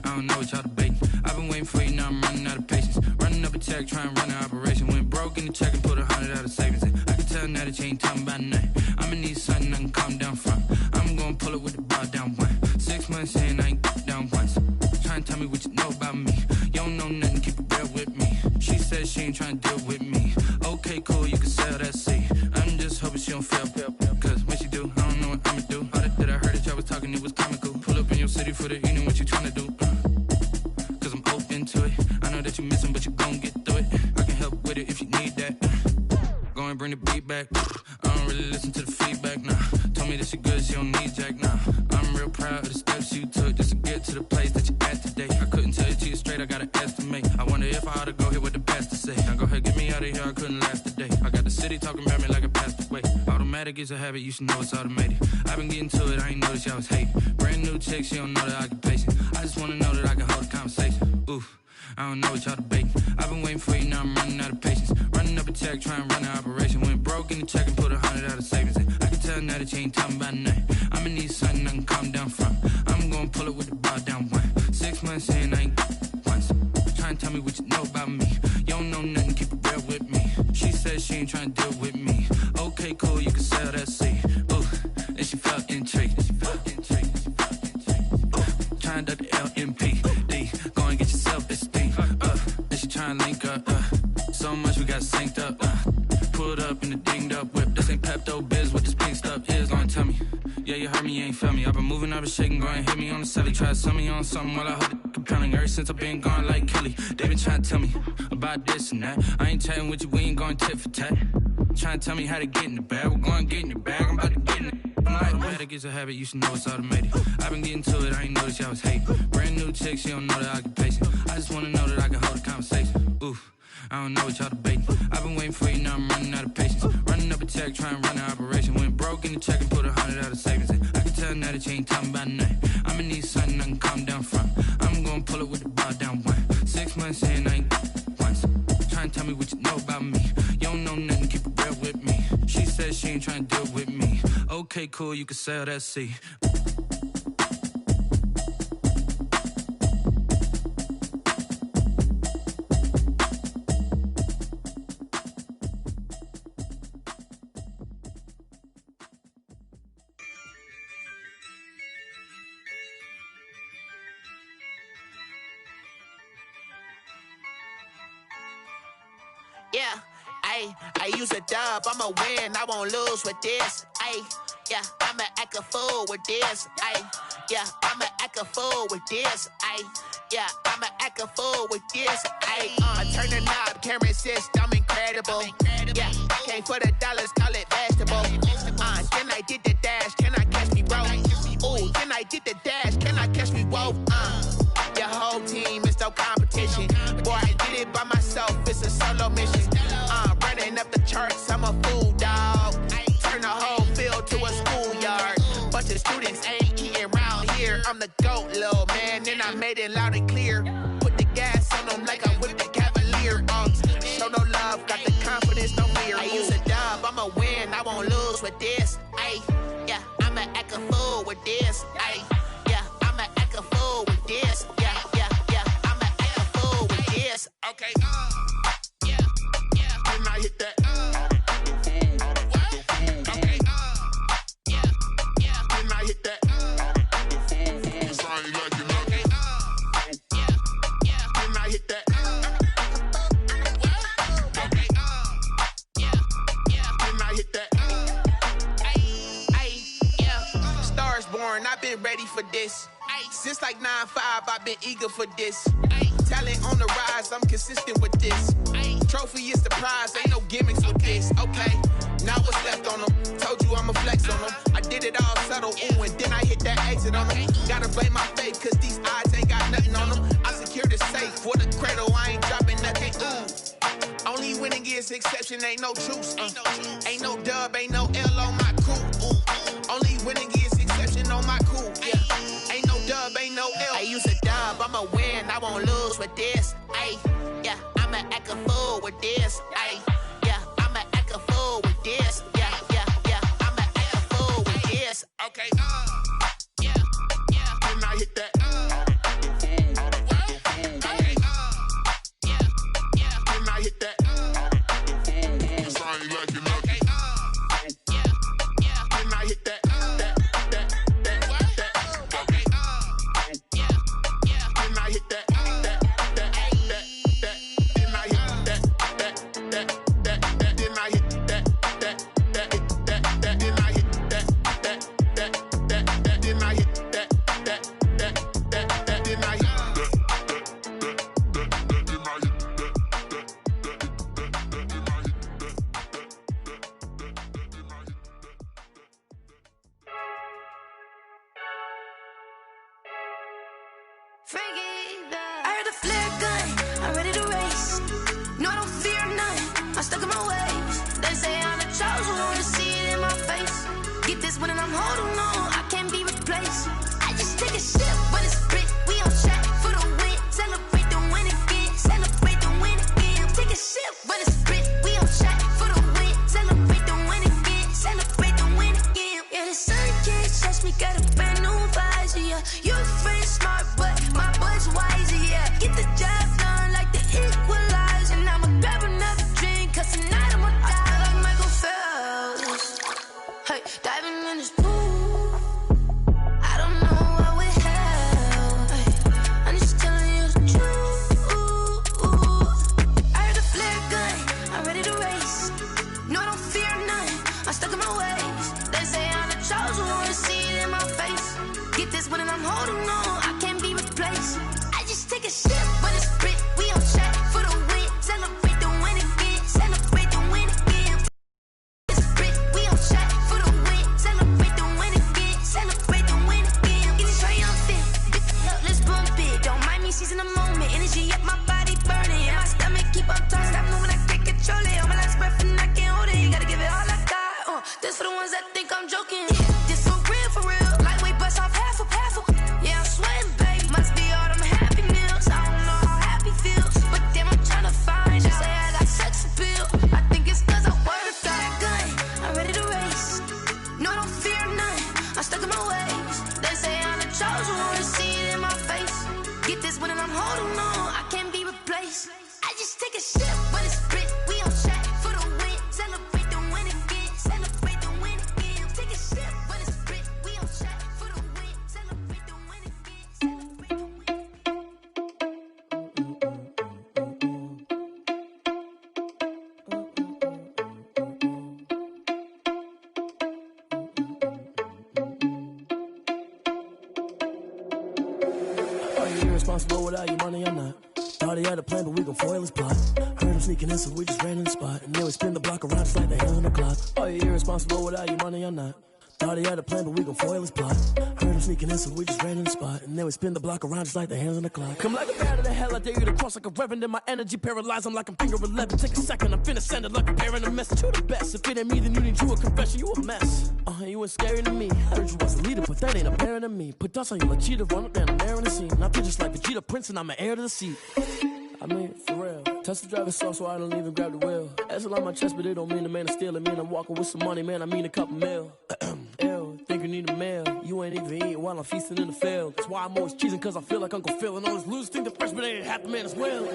I don't know what y'all debating. I've been waiting for you, now I'm running out of patience. Running up a check, trying to run an operation. Went broke in the check and put 100 out of savings in. I can tell now that you ain't talking about nothing. I'ma need something I can calm down from. I'm gonna pull it with the bar down one. 6 months in, I ain't down once. Trying to tell me what you know about me. You don't know nothing, keep it real with me. She said she ain't trying to deal with me. Okay, cool, you can sell that seat. I'm just hoping she don't fail. Cause when she do, I don't know what I'ma do. All that I heard that y'all was talking, it was comical. Pull up in your city for the evening, what you trying to do? Cause I'm open to it. I know that you missing, but you gon' get through it. I can help with it if you need that. Go and bring the beat back. I don't really listen to the feedback, nah. Told me that she good, she don't need jack, nah. I'm real proud of the steps you took just to get to the place that you at today. I couldn't tell you to you straight, I gotta estimate. I wonder if I ought to go here with the best to say. Now go ahead, get me out of here, I couldn't last today. I got the city talking about me like I passed away. Automatic is a habit, you should know it's automated. I've been getting to it, I ain't noticed y'all was hating. Brand new chick, she don't know the occupation. I just wanna know that I can hold a conversation. Oof, I don't know what y'all debating. I've been waiting for you, now I'm running out of patience. Running up a check, trying to run an operation. Went broke in the check and put 100 out of savings in. I can tell now that you ain't talking about nothing. I'ma need something I can calm down from. I'm gonna pull it with the bar down one. 6 months in, I ain't once. Trying to tell me what you know about me. You don't know nothing, keep it real with me. She said she ain't trying to deal with me. Okay, cool, you can sell that seed. Ooh, and she felt intrigued. Trying to the LMPD. Go and get yourself this thing. And she trying to link up. So much we got synced up. Pulled up in the dinged up whip. This ain't Pepto Biz, what this pink stuff is. Long tell me. Yeah, you heard me, you ain't felt me. I've been moving, I've been shaking, go and hit me on the celly. Try to sell me on something while I hold it compelling. Ever since I've been gone like Kelly, they been trying to tell me about this and that. I ain't chatting with you, we ain't going tit for tat. Trying to tell me how to get in the bag. We're going to get in the bag, I'm about to get in it. I'm automatic, it's a habit, you should know it's automated. I've been getting to it, I ain't noticed y'all was hating. Brand new chick, she don't know the occupation. I just wanna know that I can hold a conversation. Oof, I don't know what y'all debating. I've been waiting for you, now I'm running out of patience. Running up a check, trying to run an operation. Went broke in the check and put 100 out of savings in. I can tell now that you ain't talking about nothing. I'ma need something I can calm down from. I'm gonna pull it with the bar down one. 6 months in, I ain't once. Trying to tell me what you know about me. You don't know nothing, keep it real with me. She said she ain't trying to deal with me. Okay, cool, you can sell that seed. Yeah, I use a dub, I'ma win, I won't lose with this. Yeah, I'ma act a fool with this. Yeah, I'ma act a fool with this. Yeah, I'ma act a fool with this. I turn the knob, camera assist, I'm incredible. Yeah, came for the dollars, call it vegetable. Then I did the dash, can I catch me, bro? Ooh, then I did the dash, can I catch me, whoa? Your whole team is no competition. Boy, I did it by myself, it's a solo mission. Running up the charts, I'm a fool, dog. Turn the whole field to a schoolyard. Bunch of students ain't eating round here. I'm the GOAT, little man, and I made it loud and clear. Put the gas on them like I whipped the Cavalier. Show no love, got the confidence, no fear. I use a dub, I'ma win, I won't lose with this. Yeah, I'ma act a fool with this. Yeah, I'ma act a fool with this. Yeah, I'ma act a fool with this. Okay, yeah, then I hit that. Okay, yeah, then I hit that. I ain't like it, okay, yeah, then I hit that. Okay, yeah, then I hit that. Yeah, stars born, I've been ready for this. Since like 9-5, I've been eager for this. Talent on the rise, I'm consistent with this. Trophy is the prize, ain't no gimmicks with this. Okay, now what's left on them? Told you I'ma flex on them. I did it all subtle, ooh, and then I hit that exit on them. Gotta blame my faith, cause these odds ain't got nothing on them. I secured the safe for the cradle, I ain't dropping nothing, ooh. Only winning is exception, ain't no truce. Ain't no dub, ain't no L on my crew. Only winning is exception on my crew. Yeah, ain't no dub, ain't no L. I use a dub, I'ma win, I won't lose with this. Yeah, I'ma act a fool with this. Yeah, I'ma act a fool with this. Yeah, I'ma act a fool with this. Okay, yeah, then I hit that. Okay, yeah, then I hit that. I ain't like it, okay, yeah, then I hit that. Okay, yeah, then I hit that. I heard the flare gun, I'm ready to race. No, I don't fear none, I'm stuck in my ways. They say I'm the chosen one, see it in my face. Get this one and I'm holding on, I can't be replaced. I just take a sip when it's split, we on track for the win. Celebrate the win again, irresponsible without your money or not. Thought he had a plan, but we gon' foil his plot. Heard him sneaking in, so we just ran in the spot. And then we spin the block around just like the hands on the clock. Are you irresponsible without your money or not? Thought he had a plan, but we gon' foil his plot. Heard him sneaking in, so we just ran in the spot. And then we spin the block around just like the hands on the clock. Come like a bat of the hell, I dare you to cross like a reverend. And my energy paralyzed, I'm like I'm finger 11. Take a second, I'm finna send it like a parent a message. You the best, if it ain't me, then you need you a confession. You a mess, you ain't scary to me. Heard you was a leader, but that ain't apparent to me. Put dust on you like cheetah, run up down the air in the scene. Now I just like Vegeta Prince, and I'm an heir to the seat. I mean, for real. Touch the driver's soft, so I don't even grab the wheel. That's a lot on my chest, but it don't mean the man is stealing. Mean I'm walking with some money, man, I mean a couple mil. Ew, think you need a meal. You ain't even eating while I'm feasting in the field. That's why I'm always cheesing, cause I feel like Uncle Phil. And all those losers think the freshman ain't half the man as well.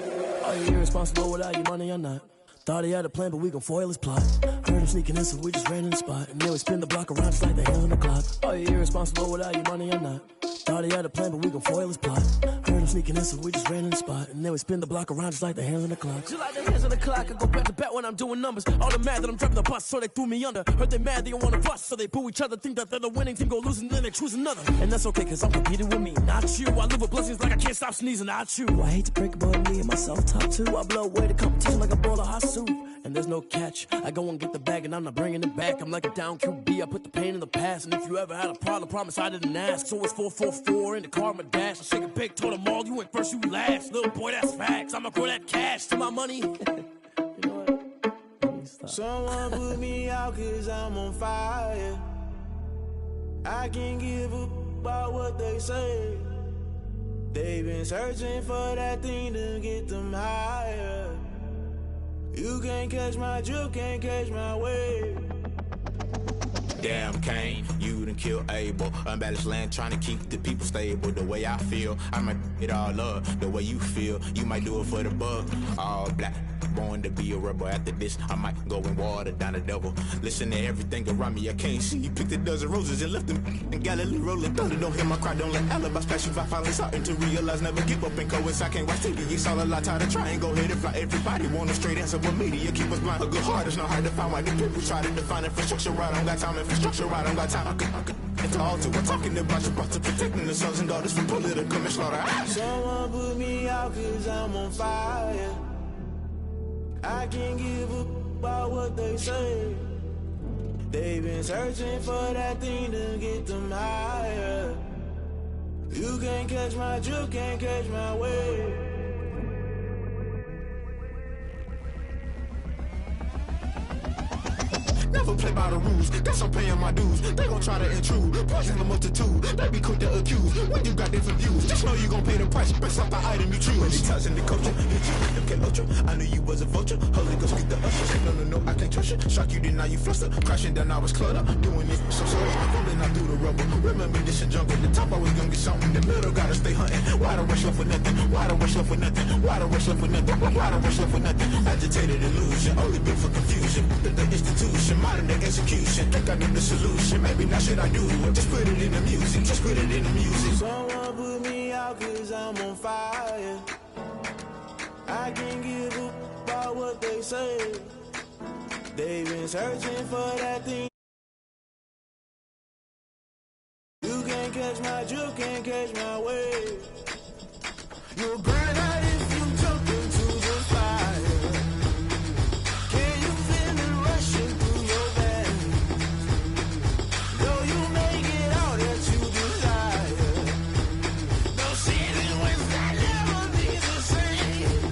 Are you irresponsible without your money or not? Thought he had a plan, but we gon' foil his plot. Heard him sneaking in, so we just ran in the spot. And then we spin the block around just like the hands on the clock. Are you irresponsible without your money or not? Thought he had a plan, but we gon' foil his plot. Heard him sneaking in, so we just ran in the spot. And then we spin the block around just like the hands on the clock. Just like the hands on the clock, I go back to back when I'm doing numbers. All the mad that I'm driving the bus, so they threw me under. Heard they mad, they don't wanna bust, so they boo each other. Think that they're the winning team, go losing, then they choose another. And that's okay, cause I'm competing with me, not you. I live with blessings like I can't stop sneezing, not you. I hate to break it, but me and myself top two. I blow away the competition like a bowl of hot soup. And there's no catch, I go and get the bag and I'm not bringing it back. I'm like a down QB, I put the pain in the past. And if you ever had a problem, promise I didn't ask. So it's 444 in the car, my dash. I shake a big, told them all, you went first, you last. Little boy, that's facts, I'ma grow that cash to my money. You know what? Someone put me out cause I'm on fire. I can't give a about what they say. They've been searching for that thing to get them higher. You can't catch my drift, can't catch my wave. Damn Kane, you done killed Abel. Unbalanced land trying to keep the people stable. The way I feel, I might it all up. The way you feel, you might do it for the bug. All black, born to be a rebel. After this, I might go and water down the devil. Listen to everything around me, I can't see. You picked a dozen roses and left them in Galilee rolling thunder. Don't hear my cry, don't let alibis pass you. I finally starting to realize, never give up and coincide. Can't watch TV, it's all a lot. Tired of trying, go ahead and fly. Everybody want a straight answer, but media keep us blind. A good heart is not hard to find. Why the people try to define infrastructure right? I don't got time, infrastructure right, I don't got time. I could it's all to we're talking about you, about to protecting the sons and daughters from political manslaughter. Someone put me out cause I'm on fire. I can't give a about what they say. They've been searching for that thing to get them higher. You can't catch my drift, can't catch my wave. Never play by the rules, guess I'm paying my dues. They gon' try to intrude, poison the multitude. They be quick to accuse, when you got different views. Just know you gon' pay the price, based off the item you choose. When they touching the culture, hit you with them ultra. I knew you was a vulture, Holy Ghost get the usher. No, I can't trust you. Shock you, then now you fluster. Crashing down, I was cluttered. Doing this, so sorry, rolling out through the rubble. Remember this a jungle, the top always gonna get something. The middle gotta stay hunting. Why the rush left for nothing? Why the rush left for nothing? Why the rush left for nothing? Why the rush left for nothing? Agitated illusion, only built for confusion. The institution, modern day execution. Think I need the solution. Maybe not should I do it? Just put it in the music. Just put it in the music. Someone put me out cause I'm on fire. I can't give a about what they say. They've been searching for that thing. You can't catch my drift, can't catch my wave. You'll burn out if you jump into the fire. Can you feel it rushing through your veins? Though you make it all that you desire. No season when that never be the same.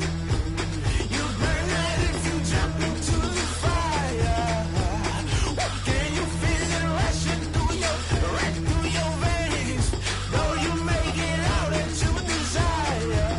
You burn out if you jump into the fire. Can you feel it rushing through your veins? Though you make it all that you desire.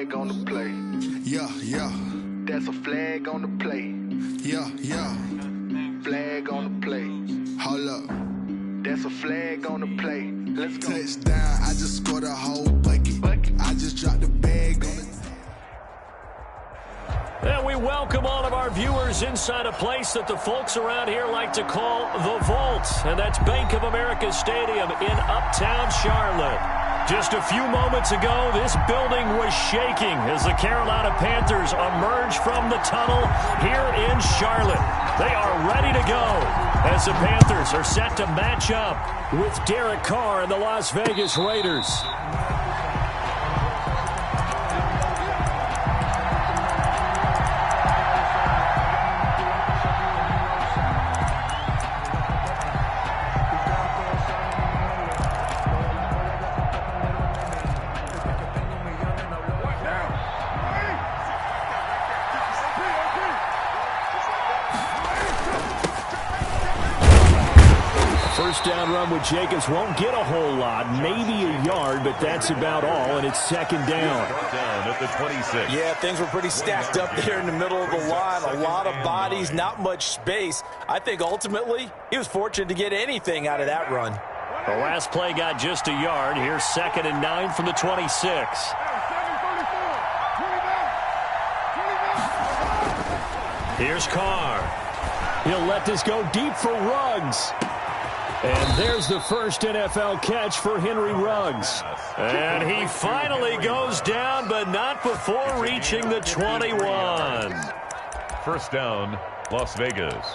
flag on the play. Yeah, yeah. That's a flag on the play. Yeah, yeah. Flag on the play. Hold up. That's a flag on the play. Let's go. Touchdown, I just scored a whole bucket. I just dropped the bag on it. And we welcome all of our viewers inside a place that the folks around here like to call the Vault. And that's Bank of America Stadium in Uptown Charlotte. Just a few moments ago, this building was shaking as the Carolina Panthers emerged from the tunnel here in Charlotte. They are ready to go as the Panthers are set to match up with Derek Carr and the Las Vegas Raiders. First down run with Jacobs won't get a whole lot, maybe a yard, but that's about all, and it's second down. Down at the 26. Yeah, things were pretty stacked up there in the middle of the line. A lot of bodies, not much space. I think ultimately he was fortunate to get anything out of that run. The last play got just a yard. Here's 2nd and 9 from the 26. Here's Carr. He'll let this go deep for Ruggs. And there's the first NFL catch for Henry Ruggs. And he finally goes down, but not before reaching the 21. First down, Las Vegas.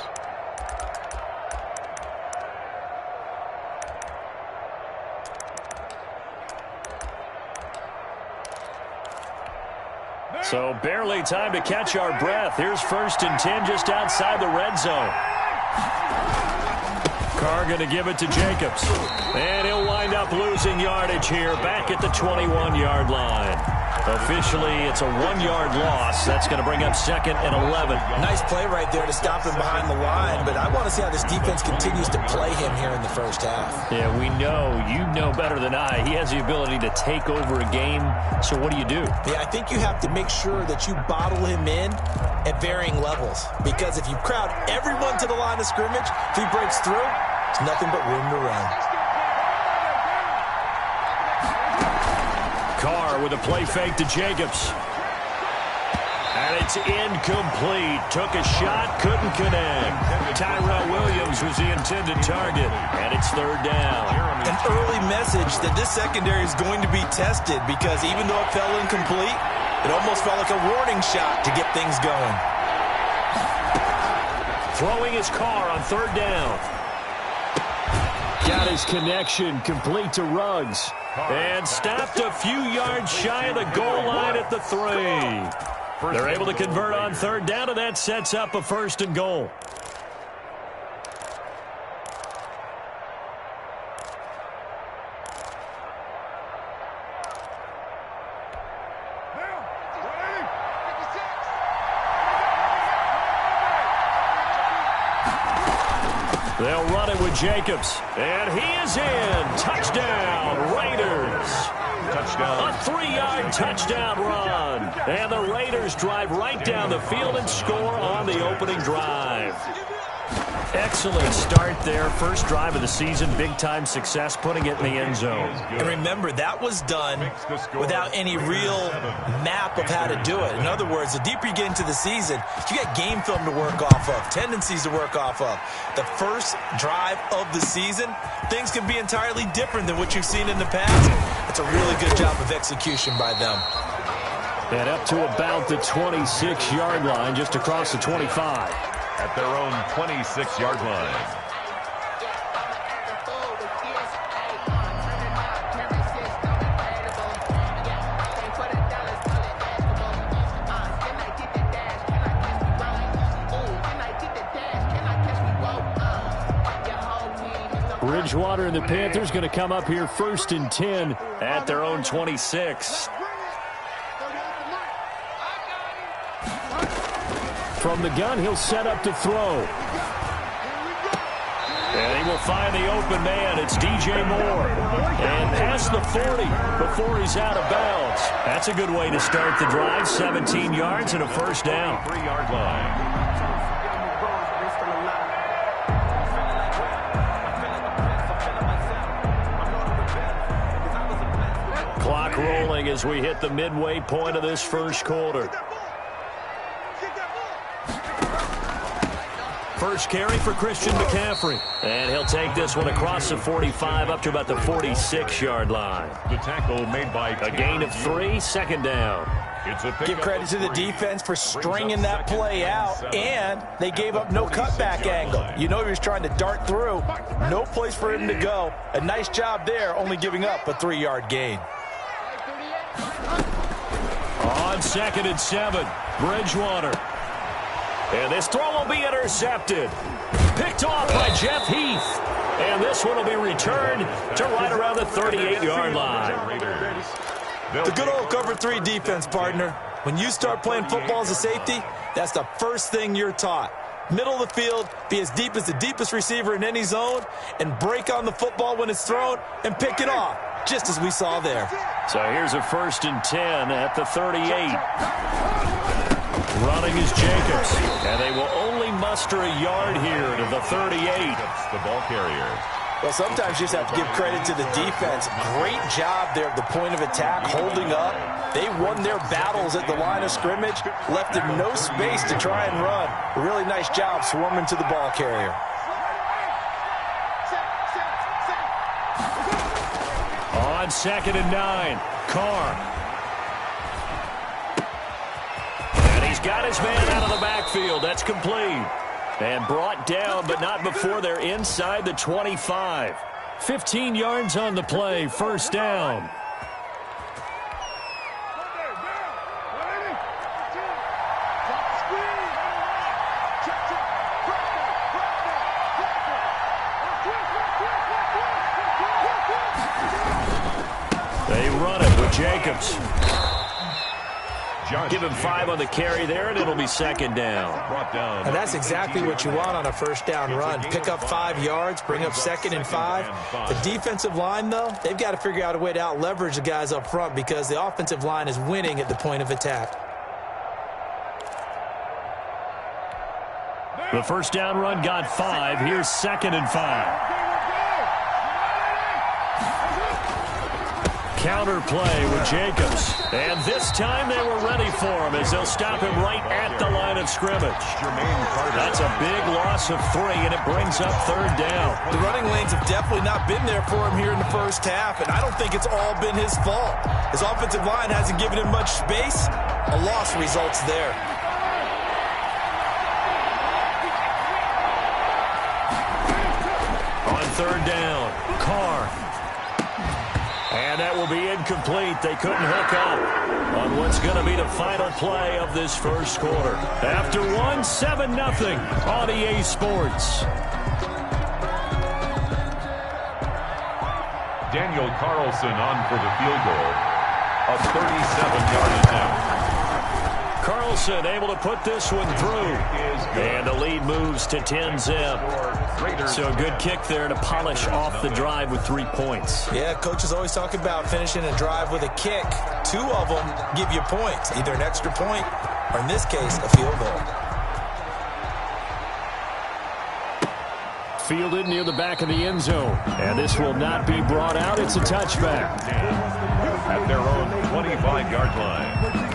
So barely time to catch our breath. Here's 1st and 10 just outside the red zone. Carr going to give it to Jacobs. And he'll wind up losing yardage here back at the 21-yard line. Officially, it's a 1-yard loss. That's going to bring up 2nd and 11. Nice play right there to stop him behind the line, but I want to see how this defense continues to play him here in the first half. Yeah, we know. You know better than I. He has the ability to take over a game. So what do you do? Yeah, I think you have to make sure that you bottle him in at varying levels, because if you crowd everyone to the line of scrimmage, if he breaks through, it's nothing but room to run. Carr with a play fake to Jacobs. And it's incomplete. Took a shot, couldn't connect. Tyrell Williams was the intended target, and it's 3rd down. An early message that this secondary is going to be tested, because even though it fell incomplete, it almost felt like a warning shot to get things going. Throwing his Carr on 3rd down. Got his connection complete to Ruggs. And stopped a few yards shy of the goal line at the 3. They're able to convert on 3rd down, and that sets up a 1st and goal. They'll run it with Jacobs. And he is in. Touchdown, Raiders. Touchdown. A 3-yard touchdown run. And the Raiders drive right down the field and score on the opening drive. Excellent start there. First drive of the season. Big-time success, putting it in the end zone. And remember, that was done without any real map of how to do it. In other words, the deeper you get into the season, you got game film to work off of, tendencies to work off of. The first drive of the season, things can be entirely different than what you've seen in the past. It's a really good job of execution by them. And up to about the 26-yard line, just across the 25. At their own 26-yard line. Bridgewater and the Panthers going to come up here 1st and 10 at their own 26. From the gun, he'll set up to throw. And he will find the open man. It's DJ Moore. And past the 40 before he's out of bounds. That's a good way to start the drive. 17 yards and a first down. 3-yard line. Clock rolling as we hit the midway point of this first quarter. First carry for Christian McCaffrey. And he'll take this one across the 45 up to about the 46-yard line. The tackle made by a gain of 3, second down. Give credit to the defense for stringing that play out, and they gave up no cutback angle. You know he was trying to dart through. No place for him to go. A nice job there, only giving up a 3-yard gain. On 2nd and 7, Bridgewater. And this throw will be intercepted. Picked off by Jeff Heath. And this one will be returned to right around the 38-yard line. The good old cover 3 defense, partner. When you start playing football as a safety, that's the first thing you're taught. Middle of the field, be as deep as the deepest receiver in any zone, and break on the football when it's thrown and pick it off, just as we saw there. So here's a 1st and 10 at the 38. Running is Jacobs, and they will only muster a yard here to the 38. The ball carrier. Well, sometimes you just have to give credit to the defense. Great job there at the point of attack, holding up. They won their battles at the line of scrimmage, left them no space to try and run. A really nice job swarming to the ball carrier. On 2nd and 9, Carr. He's got his man out of the backfield. That's complete. And brought down, but not before they're inside the 25. 15 yards on the play. First down. They run it with Jacobs. Give him 5 on the carry there, and it'll be 2nd down. And that's exactly what you want on a first down run. Pick up 5 yards, bring up 2nd and 5. The defensive line, though, they've got to figure out a way to out-leverage the guys up front because the offensive line is winning at the point of attack. The first down run got 5. Here's 2nd and 5. Counter play with Jacobs. And this time they were ready for him as they'll stop him right at the line of scrimmage. That's a big loss of 3, and it brings up 3rd down. The running lanes have definitely not been there for him here in the first half, and I don't think it's all been his fault. His offensive line hasn't given him much space. A loss results there. On 3rd down, Carr. And that will be incomplete. They couldn't hook up on what's going to be the final play of this first quarter. After 1, 7-0 on EA Sports. Daniel Carlson on for the field goal. A 37-yard attempt. Carlson able to put this one through. And the lead moves to 10-zip. So a good kick there to polish off the drive with 3 points. Yeah, coaches always talk about finishing a drive with a kick. 2 of them give you points, either an extra point or, in this case, a field goal. Fielded near the back of the end zone. And this will not be brought out. It's a touchback. At their own 25-yard line.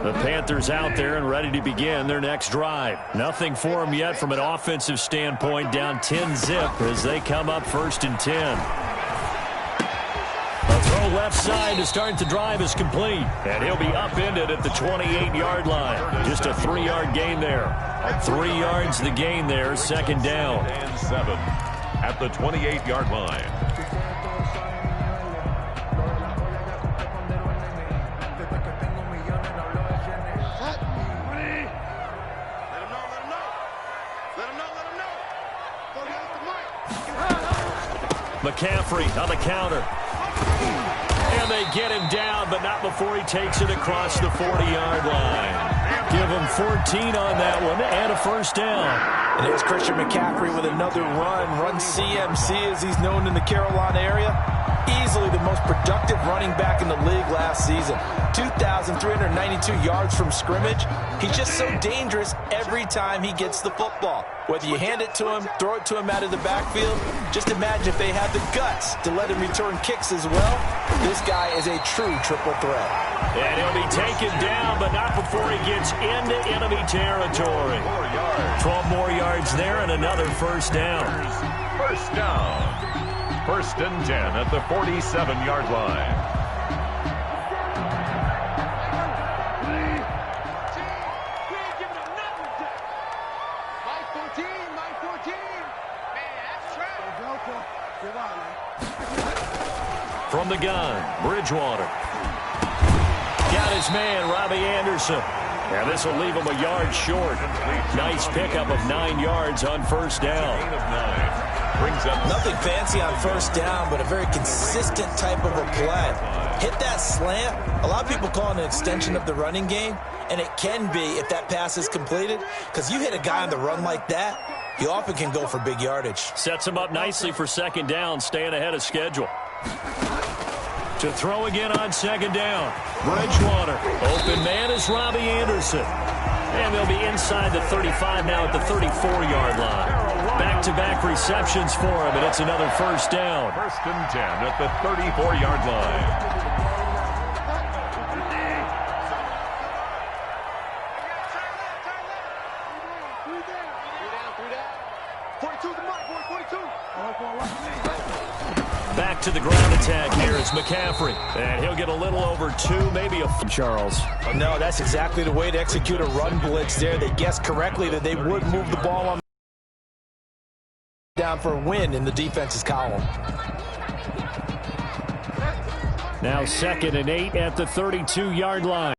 The Panthers out there and ready to begin their next drive. Nothing for them yet from an offensive standpoint, down 10-zip as they come up 1st and 10. A throw left side to start the drive is complete, and he'll be upended at the 28-yard line. Just a 3-yard gain there. 3 yards the gain there, 2nd down. And 7 at the 28-yard line. McCaffrey on the counter. And they get him down, but not before he takes it across the 40-yard line. Give him 14 on that one and a first down. And here's Christian McCaffrey with another run CMC as he's known in the Carolina area. Easily the most productive running back in the league last season. 2,392 yards from scrimmage. He's just so dangerous every time he gets the football. Whether you hand it to him, throw it to him out of the backfield, just imagine if they had the guts to let him return kicks as well. This guy is a true triple threat. And he'll be taken down, but not before he gets into enemy territory. 12 more yards there and another first down. First down. First and 10 at the 47-yard line. From the gun, Bridgewater. Got his man, Robbie Anderson. And this will leave him a yard short. Nice pickup of 9 yards on first down. Gain of 9. Brings up nothing fancy on first down, but a very consistent type of a play. Hit that slant. A lot of people call it an extension of the running game, and it can be if that pass is completed, because you hit a guy on the run like that, you often can go for big yardage. Sets him up nicely for second down, staying ahead of schedule. To throw again on second down. Bridgewater. Open man is Robbie Anderson. And they'll be inside the 35 now at the 34-yard line. Back-to-back receptions for him, and it's another first down. First and 10 at the 34-yard line. Back to the ground attack here is McCaffrey. And he'll get a little over 2, maybe a... Charles. No, that's exactly the way to execute a run blitz there. They guessed correctly that they would move the ball on down for a win in the defense's column. Now 2nd and 8 at the 32-yard line.